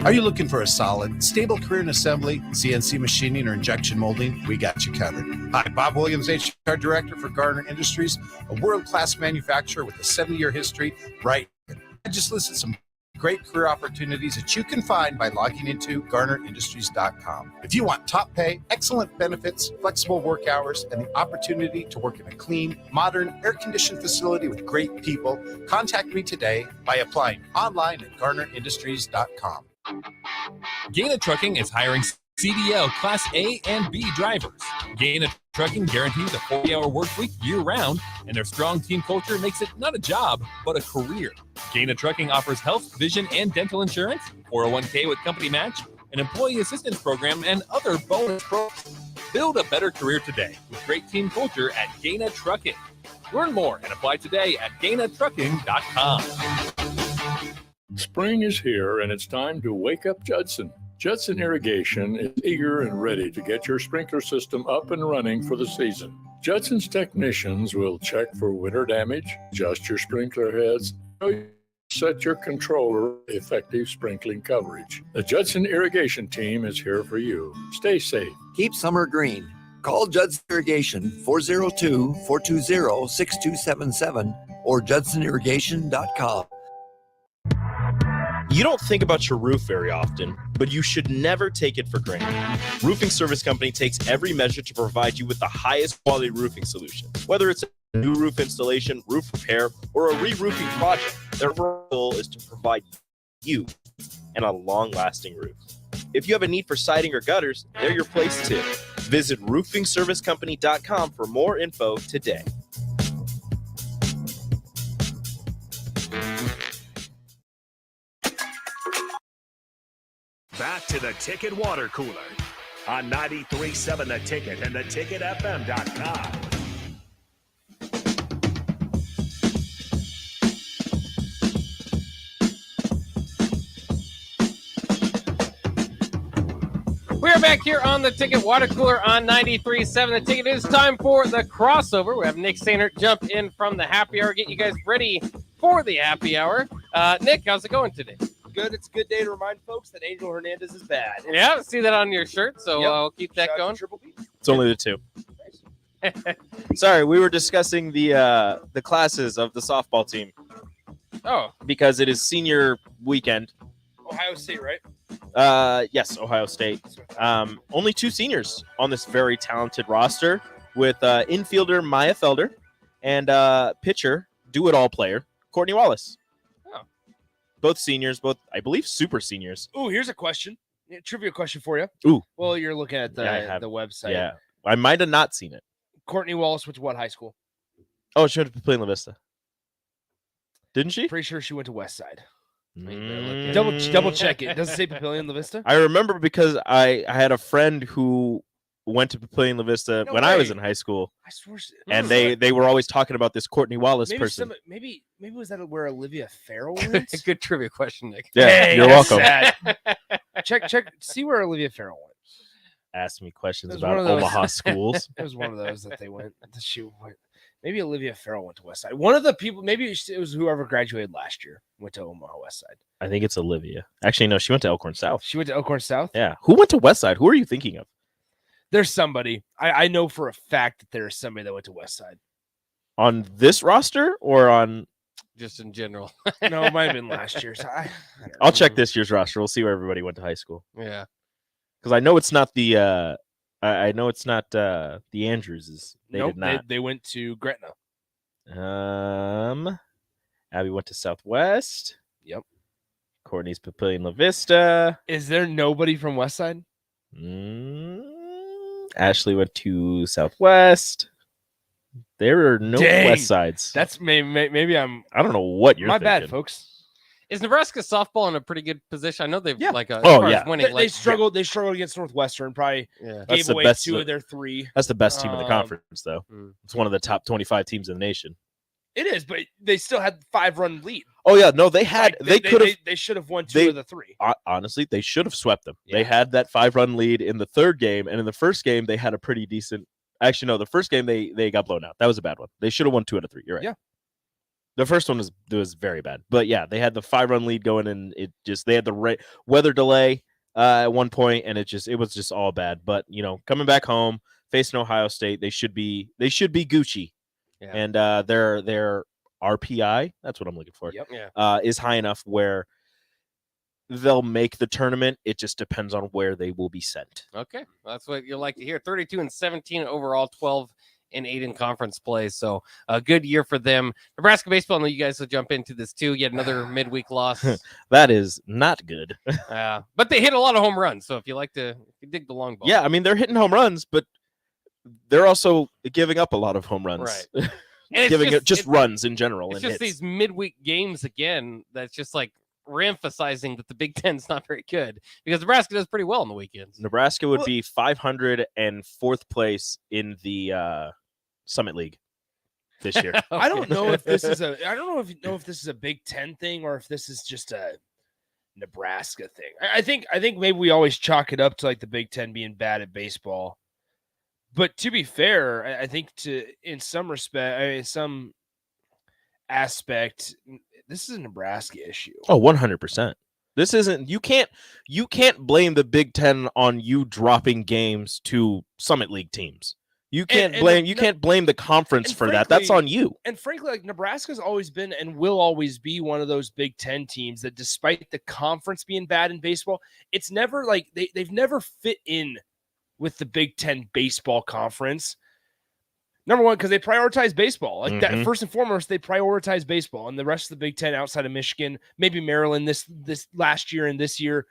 Are you looking for a solid, stable career in assembly, CNC machining, or injection molding? We got you covered. Hi, Bob Williams, HR Director for Garner Industries, a world-class manufacturer with a 70-year history right here. I just listed some great career opportunities that you can find by logging into GarnerIndustries.com. If you want top pay, excellent benefits, flexible work hours, and the opportunity to work in a clean, modern, air-conditioned facility with great people, contact me today by applying online at GarnerIndustries.com. Gaina Trucking is hiring CDL Class A and B drivers. Gaina Trucking guarantees a 40-hour work week year-round, and their strong team culture makes it not a job, but a career. Gaina Trucking offers health, vision, and dental insurance, 401k with company match, an employee assistance program, and other bonus programs. Build a better career today with great team culture at Gaina Trucking. Learn more and apply today at GainaTrucking.com. Spring is here and it's time to wake up Judson. Judson Irrigation is eager and ready to get your sprinkler system up and running for the season. Judson's technicians will check for winter damage, adjust your sprinkler heads, set your controller effective sprinkling coverage. The Judson Irrigation team is here for you. Stay safe. Keep summer green. Call Judson Irrigation 402-420-6277 or judsonirrigation.com. You don't think about your roof very often, but you should never take it for granted. Roofing Service Company takes every measure to provide you with the highest quality roofing solution. Whether it's a new roof installation, roof repair, or a re-roofing project, their goal is to provide you and a long-lasting roof. If you have a need for siding or gutters, they're your place too. Visit roofingservicecompany.com for more info today. Back to the Ticket Water Cooler on 93.7 The Ticket and theticketfm.com. We are back here on the Ticket Water Cooler on 93.7 The Ticket. It is time for the crossover. We have Nick Sainert jump in from the happy hour, get you guys ready for the happy hour. Nick, how's it going today? Good. It's a good day to remind folks that Angel Hernandez is bad. Yeah, see that on your shirt, so Yep. I'll keep that Shout out going. to Triple B. It's only the two. Sorry, we were discussing the classes of the softball team. Oh. Because it is senior weekend. Ohio State, right? Yes, Ohio State. Only two seniors on this very talented roster with infielder Maya Felder and pitcher, do-it-all player, Courtney Wallace. Oh. Both seniors, both, I believe, super seniors. Ooh, here's a question. Trivia question for you. Ooh. Well, you're looking at the, Yeah, I have- the website. Yeah, I might have not seen it. Courtney Wallace went to what high school? Oh, she went to Papillion La Vista. Didn't she? Pretty sure she went to West Side. Mm. Double check it. Does it say Papillion La Vista? I remember because I had a friend who went to Papillion La Vista No when I was way. in high school, I swear. and they were always talking about this Courtney Wallace maybe person. maybe was that where Olivia Farrell went? Good trivia question, Nick. Yeah, Hey, you're that's welcome. sad. check, see where Olivia Farrell went. Ask me questions It was about one of those- Omaha schools. It was one of those that they went. That she went. Maybe Olivia Farrell went to Westside. One of the people, maybe it was whoever graduated last year, went to Omaha Westside. I think it's Olivia. Actually, no, she went to Elkhorn South. She went to Elkhorn South? Yeah. Who went to Westside? Who are you thinking of? There's somebody. I know for a fact that there's somebody that went to Westside. On this roster or on? Just in general. No, it might have been last year. So I'll check this year's roster. We'll see where everybody went to high school. Yeah. Because I know it's not the I know it's not the Andrewses. They nope, did not. They went to Gretna. Abby went to Southwest. Yep. Courtney's Papillion La Vista. Is there nobody from Westside? Ashley went to Southwest. There are no West Sides. That's maybe I'm. I don't know what you're. My thinking. bad, folks. Is Nebraska softball in a pretty good position? I know they've Yeah. like a Oh, as far yeah. as winning. They struggled. They struggled against Northwestern. Probably Yeah. That's gave the away best- 2 of their 3. That's the best team in the conference, though. Mm. It's one of the top 25 teams in the nation. It is, but they still had 5-run lead. Oh yeah, no, they had. Like, they could have. They should have won 2 of the 3. Honestly, they should have swept them. They had that 5-run lead in the third game, and in the first game they had a pretty decent. Actually, no, the first game they got blown out. That was a bad one. They should have won 2 out of 3. You're right. Yeah. The first one was very bad, but yeah, they had the 5-run lead going, and they had the weather delay at one point, and it was just all bad. But coming back home, facing Ohio State, they should be Gucci, and their RPI, that's what I'm looking for. Yep. Is high enough where they'll make the tournament. It just depends on where they will be sent. Okay, that's what you like to hear. 32-17 overall, 12-8 in conference play. So a good year for them. Nebraska baseball, I know you guys will jump into this too. Yet another midweek loss. That is not good. But they hit a lot of home runs. So if you dig the long ball. Yeah, I mean, they're hitting home runs, but they're also giving up a lot of home runs. Right. And Giving it just runs in general. It's and just hits. these midweek games again that's just like reemphasizing that the Big Ten's not very good because Nebraska does pretty well on the weekends. Nebraska would be 504th place in the Summit League this year. I don't know if this is if this is a Big Ten thing or if this is just a Nebraska thing. I think maybe we always chalk it up to like the Big Ten being bad at baseball. But to be fair, I think in some aspect, this is a Nebraska issue. Oh, 100%. This isn't you can't blame the Big Ten on you dropping games to Summit League teams. You can't blame the conference for that. That's on you. And frankly, like Nebraska's always been and will always be one of those Big Ten teams that despite the conference being bad in baseball, it's never like they've never fit in with the Big Ten baseball conference. Number one, because they prioritize baseball. Like that, first and foremost, they prioritize baseball. And the rest of the Big Ten outside of Michigan, maybe Maryland this last year and this year,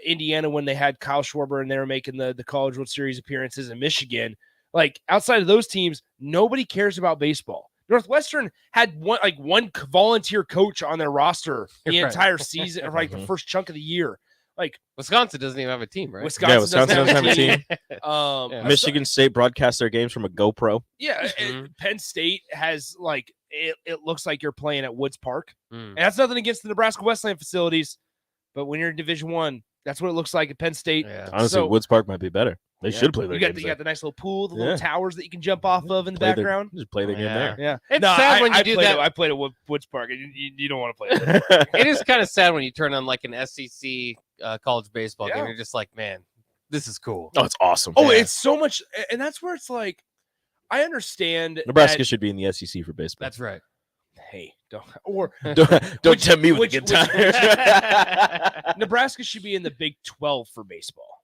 Indiana when they had Kyle Schwarber and they were making the College World Series appearances in Michigan. Like outside of those teams, nobody cares about baseball. Northwestern had one volunteer coach on their roster the entire season, or like the first chunk of the year. Like Wisconsin doesn't even have a team, right? Wisconsin doesn't have a team. Michigan State broadcasts their games from a GoPro. Yeah, Penn State has like it looks like you're playing at Woods Park, and that's nothing against the Nebraska Westland facilities, but when you're in Division I, that's what it looks like at Penn State. Yeah. Honestly, Woods Park might be better. They should play their games You got the nice little pool, the little towers that you can jump off of in the background. Just play the game there. Yeah, it's sad when you do that. I played at Woods Park. You don't want to play at Woods Park. It is kind of sad when you turn on like an SEC college baseball game. You're just like, man, this is cool. Oh, it's awesome. Oh, it's so much, and that's where it's like, I understand. Nebraska should be in the SEC for baseball. That's right. Hey, don't tempt me with a good time. Nebraska should be in the Big 12 for baseball.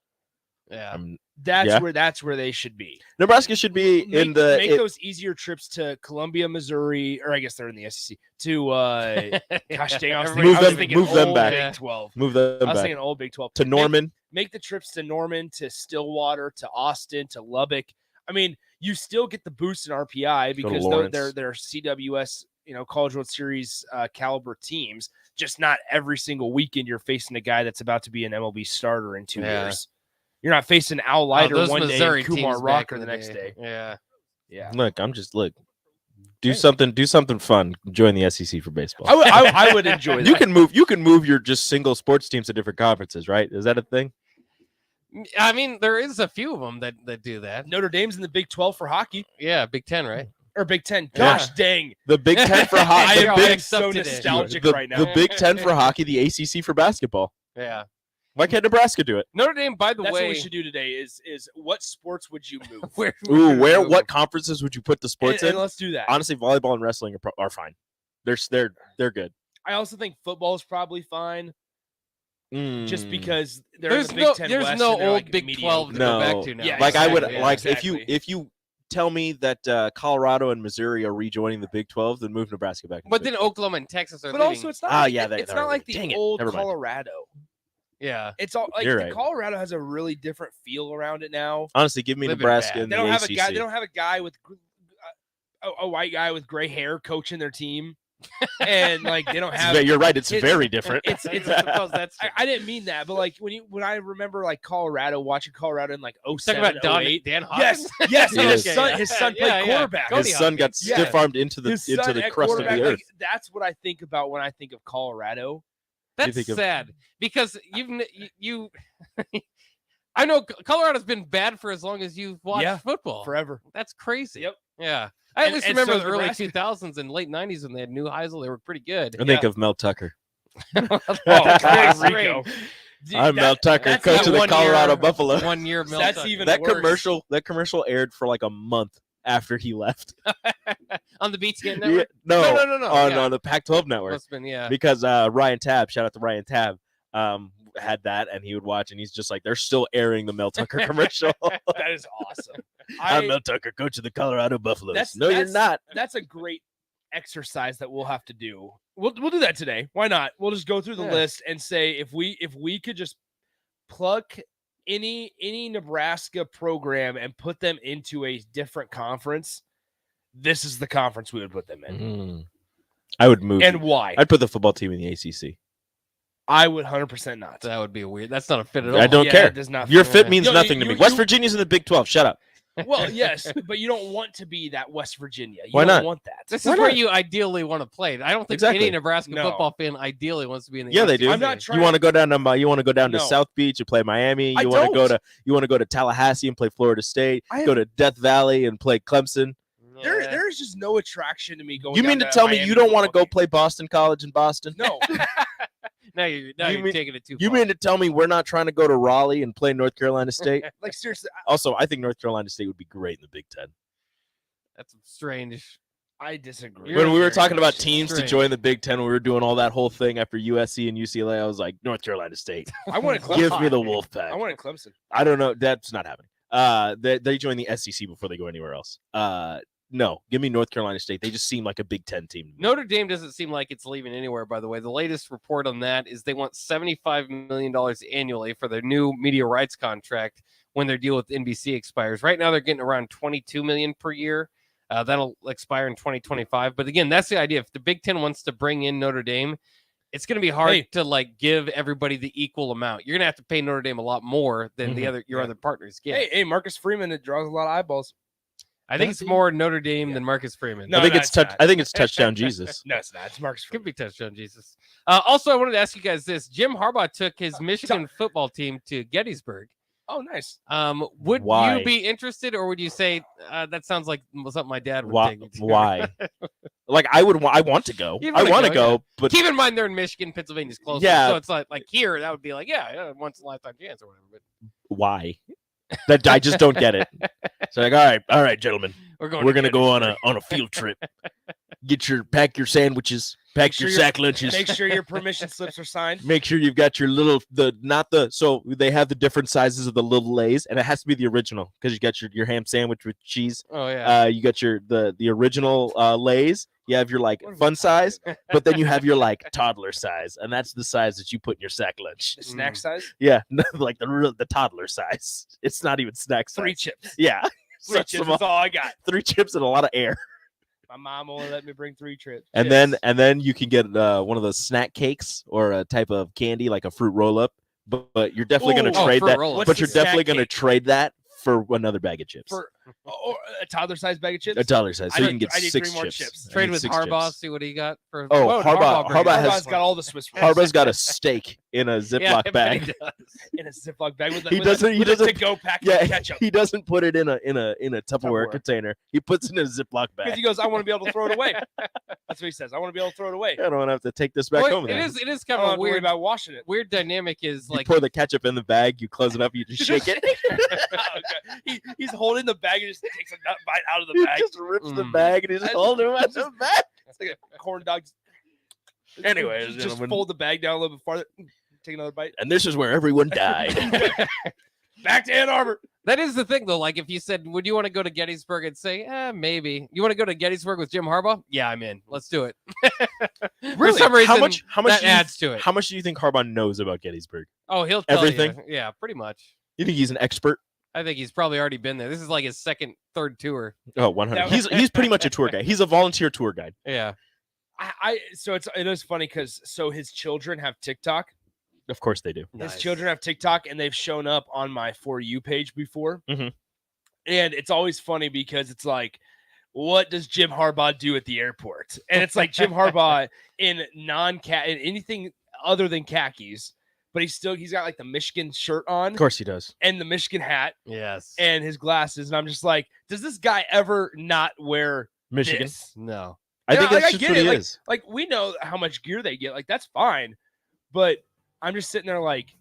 Yeah, that's where they should be. Nebraska should be make those easier trips to Columbia, Missouri, or I guess they're in the SEC. To gosh dang, I was thinking move them back. Big 12. Move them back. I was thinking old Big 12 to Norman. Make the trips to Norman, to Stillwater, to Austin, to Lubbock. I mean, you still get the boost in RPI because they're CWS, College World Series caliber teams. Just not every single weekend you're facing a guy that's about to be an MLB starter in 2 years. You're not facing Al Leiter one day and Kumar Rocker the next day. Yeah. Look, Do something fun. Join the SEC for baseball. I would enjoy that. You can move your just single sports teams to different conferences, right? Is that a thing? I mean, there is a few of them that do that. Notre Dame's in the Big 12 for hockey. Yeah, Big 10, right? Or Big 10. Gosh dang. The Big 10 for hockey. I'm so nostalgic right now. The Big 10 for hockey, the ACC for basketball. Yeah. Why can't Nebraska do it? Notre Dame, by the That's way. what we should do today is what sports would you move? What conferences would you put the sports in? And let's do that. Honestly, volleyball and wrestling are fine. They're good. I also think football is probably fine. Just because there's in the Big 10 there's West no and they're, old like, Big 12 to go back to now. Yeah, like I would exactly. like Exactly. if you tell me that Colorado and Missouri are rejoining the Big 12, then move Nebraska back. But then Oklahoma and Texas are But leaving. also, it's not. it's not like the Dang it. old Never mind. Colorado. Yeah, It's all like You're the right. Colorado has a really different feel around it now. Honestly, give me Living Nebraska bad. and They the don't have ACC. a guy. They don't have a guy with a white guy with gray hair coaching their team, and like they don't have. You're right. It's very different. It's I didn't mean that, but like when I remember like Colorado, watching Colorado in like 07, Talking about 08. Dan Yes, Hawkins? yes. Yes. His son played Yeah. quarterback. His son got stiff armed into the His son at crust of the quarterback, earth. like, that's what I think about when I think of Colorado. That's think of- sad because you I know Colorado's been bad for as long as you've watched football. Forever. That's crazy. Yep. Yeah. I at least and remember so the early Nebraska. 2000s and late 90s when they had New Heisel. They were pretty good. I think of Mel Tucker. Oh, That's Rico. I'm Mel Tucker, that's coach that of the 1 Colorado year- Buffalo. 1 year Mel That's Tucker. even That worse. commercial aired for like a month after he left. on the BTN Yeah, network. no, no. on the Pac-12 network. Must have been, yeah. Because Ryan Tabb, shout out to Ryan Tabb, had that, and he would watch, and he's just like, they're still airing the Mel Tucker commercial. That is awesome. I'm Mel Tucker, coach of the Colorado Buffaloes. No, you're that's- not. That's a great exercise that we'll have to do. We'll do that today. Why not? We'll just go through the Yeah. list and say if we could just pluck any Nebraska program and put them into a different conference, this is the conference we would put them in. I would move. And why? I'd put the football team in the ACC. I would 100% not. That would be weird. That's not a fit at all. I don't Yeah, care. it does not Your fit fit right. means No, nothing to you- me. West you- Virginia's in the Big 12. Shut up. Well, yes, but you don't want to be that West Virginia. You Why don't not? want that. This Why is where not? you ideally want to play. I don't think Exactly. any Nebraska No. football fan ideally wants to be in the Yeah, they ACC. do. I'm not trying- You want to go down to No. South Beach and play Miami. I You want to go don't. to Tallahassee and play Florida State. I Go to Death Valley and play Clemson. There's just no attraction to me going. You mean to down tell me Miami you don't want to football go play Boston College in Boston? game. No, Now you're mean- taking it too You far. mean to tell me we're not trying to go to Raleigh and play North Carolina State? like seriously, Also, I think North Carolina State would be great in the Big Ten. That's strange. I disagree. You're When we were very talking about teams to strange. join the Big Ten, when we were doing all that whole thing after USC and UCLA, I was like, North Carolina State. I wanted Clemson. Give me the Wolfpack. I wanted Clemson. I don't know. That's not happening. They join the SEC before they go anywhere else. No, give me North Carolina State. They just seem like a Big Ten team. to me. Notre Dame doesn't seem like it's leaving anywhere, by the way. The latest report on that is they want $75 million annually for their new media rights contract when their deal with NBC expires. Right now, they're getting around $22 million per year. That'll expire in 2025. But again, that's the idea. If the Big Ten wants to bring in Notre Dame, it's going to be hard to like give everybody the equal amount. You're going to have to pay Notre Dame a lot more than your other partners get. Hey, Marcus Freeman, it draws a lot of eyeballs. I think it's more Notre Dame than Marcus Freeman. No, I think no, it's it's not. I think it's touchdown Jesus. No, it's not. It's Marcus Could Freeman. be touchdown Jesus. Also, I wanted to ask you guys this. Jim Harbaugh took his Michigan football team to Gettysburg. Oh, nice. Would Why? you be interested, or would you say that sounds like something my dad would Why? take me to? Why? Like I want to go. You I wanna want to go, go, but Keep in mind they're in Michigan, Pennsylvania's close. Yeah. So it's like here, that would be like, yeah, once in a lifetime chance or whatever. But why? That I just don't get it. So like, all right, gentlemen, we're going. we're to gonna go on a field trip. Pack your sandwiches, pack your sack lunches. Make sure your permission slips are signed. Make sure you've got your little so they have the different sizes of the little Lays, and it has to be the original because you got your ham sandwich with cheese. Oh yeah. You got the original Lays. You have your like fun size, but then you have your like toddler size, and that's the size that you put in your sack lunch. The snack size. Yeah, like the toddler size. It's not even snack size. 3 chips. Yeah, 3 chips. That's all I got. 3 chips and a lot of air. My mom only let me bring 3 trips. And then you can get one of those snack cakes or a type of candy like a fruit roll up. But you're definitely going to trade that. What's But the you're definitely snack going to cake? trade that for another bag of chips. For a toddler-sized bag of chips. A dollar size, so you can get I need 6 3 more chips. chips. Trade I need with 6 Harbaugh. chips. See what he got for. Oh, what would Harbaugh bring? has got all the Swiss rolls. Harbaugh's got a steak in a Ziploc Yeah, I bet bag. he does. In a Ziploc bag with a, He with a- doesn't. He with a doesn't. to-go packet Yeah, of ketchup. he doesn't put it in a Tupperware Tupperware. container. He puts it in a Ziploc Because bag. he goes, I want to be able to throw it away. That's what he says. I want to be able to throw it away. I don't want to have to take this back Well, home. it then. is. It is I kind don't of have a to worry weird, about washing it. weird dynamic. Is You like pour the ketchup in the bag. You close it up. You just shake it. He's holding the bag and just takes a nut bite out of the He bag. just rips the bag and he's just holding it at the bag. It's like a corn dog. Anyways, just gentlemen. fold the bag down a little bit farther. Take another bite. And this is where everyone died. Back to Ann Arbor. that is the thing though. Like if you said, "Would you want to go to Gettysburg?" and say, maybe. You want to go to Gettysburg with Jim Harbaugh? Yeah, I'm in. Let's do it. For some reason, how much that do you- adds to it. How much do you think Harbaugh knows about Gettysburg? Oh, he'll tell Everything? you. Yeah, pretty much. You think he's an expert? I think he's probably already been there. This is like his second, third tour. Oh, 100. He's pretty much a tour guide. He's a volunteer tour guide. Yeah. So it is funny because his children have TikTok. Of course they do. His children have TikTok, and they've shown up on my For You page before. Mhm. And it's always funny because it's like, what does Jim Harbaugh do at the airport? And it's like Jim Harbaugh in anything other than khakis, but he's got like the Michigan shirt on. Of course he does. And the Michigan hat. Yes. And his glasses. And I'm just like, does this guy ever not wear Michigan? this? No. I think that's I just get what it. he Like, is. like we know how much gear they get. Like that's fine. But I'm just sitting there like,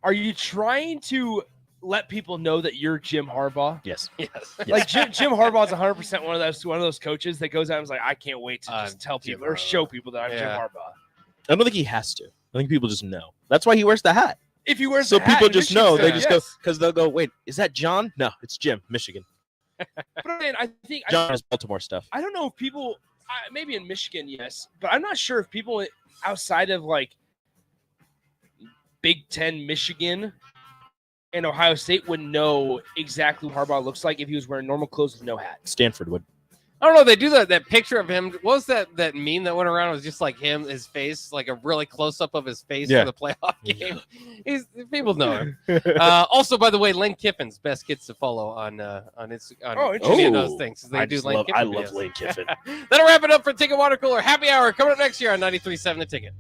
are you trying to let people know that you're Jim Harbaugh? Yes. Yes. Like Jim Harbaugh is 100% one of those coaches that goes out and is like, I can't wait to just tell Jim people or show people that I'm Jim Yeah. Harbaugh. I don't think he has to. I think people just know. That's why he wears the hat. If he wears So the hat people in just Michigan know. They State, just yes. go because they'll go. Wait, is that John? No, it's Jim, Michigan. But man, I think John is Baltimore stuff. I don't know if people, maybe in Michigan, yes, but I'm not sure if people outside of like Big Ten Michigan and Ohio State would know exactly what Harbaugh looks like if he was wearing normal clothes with no hat. Stanford would. I don't know. They do that picture of him. What was that meme that went around? It was just like him, his face, like a really close up of his face Yeah. for the playoff game. People know him. Also, by the way, Lane Kiffin's best kids to follow on any of those things. They do Lane Kiffin. I love videos. Lane Kiffin. That'll wrap it up for Ticket Water Cooler Happy Hour coming up next year on 93.7 The Ticket.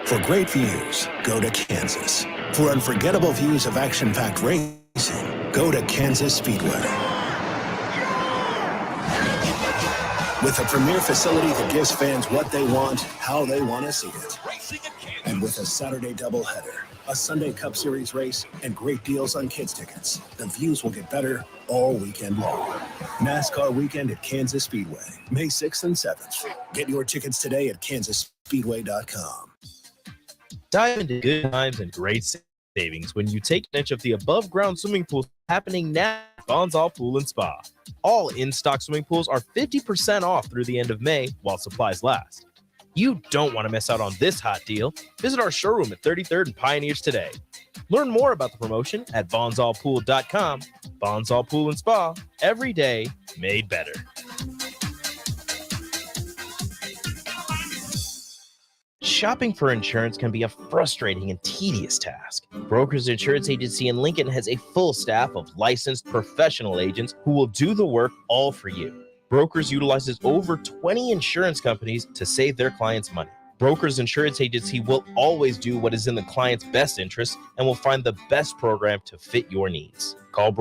For great views, go to Kansas. For unforgettable views of action-packed racing, go to Kansas Speedway. With a premier facility that gives fans what they want, how they want to see it. And with a Saturday doubleheader, a Sunday Cup Series race, and great deals on kids' tickets, the views will get better all weekend long. NASCAR weekend at Kansas Speedway, May 6th and 7th. Get your tickets today at kansasspeedway.com. Dive into good times and great savings when you take advantage of the above ground swimming pool happening now at Bonzall Pool and Spa. All in-stock swimming pools are 50% off through the end of May while supplies last. You don't want to miss out on this hot deal. Visit our showroom at 33rd and Pioneers today. Learn more about the promotion at bonzallpool.com. Bonzall Pool and Spa, every day made better. Shopping for insurance can be a frustrating and tedious task. Brokers Insurance Agency in Lincoln has a full staff of licensed professional agents who will do the work all for you. Brokers utilizes over 20 insurance companies to save their clients money. Brokers Insurance Agency will always do what is in the client's best interest and will find the best program to fit your needs. Call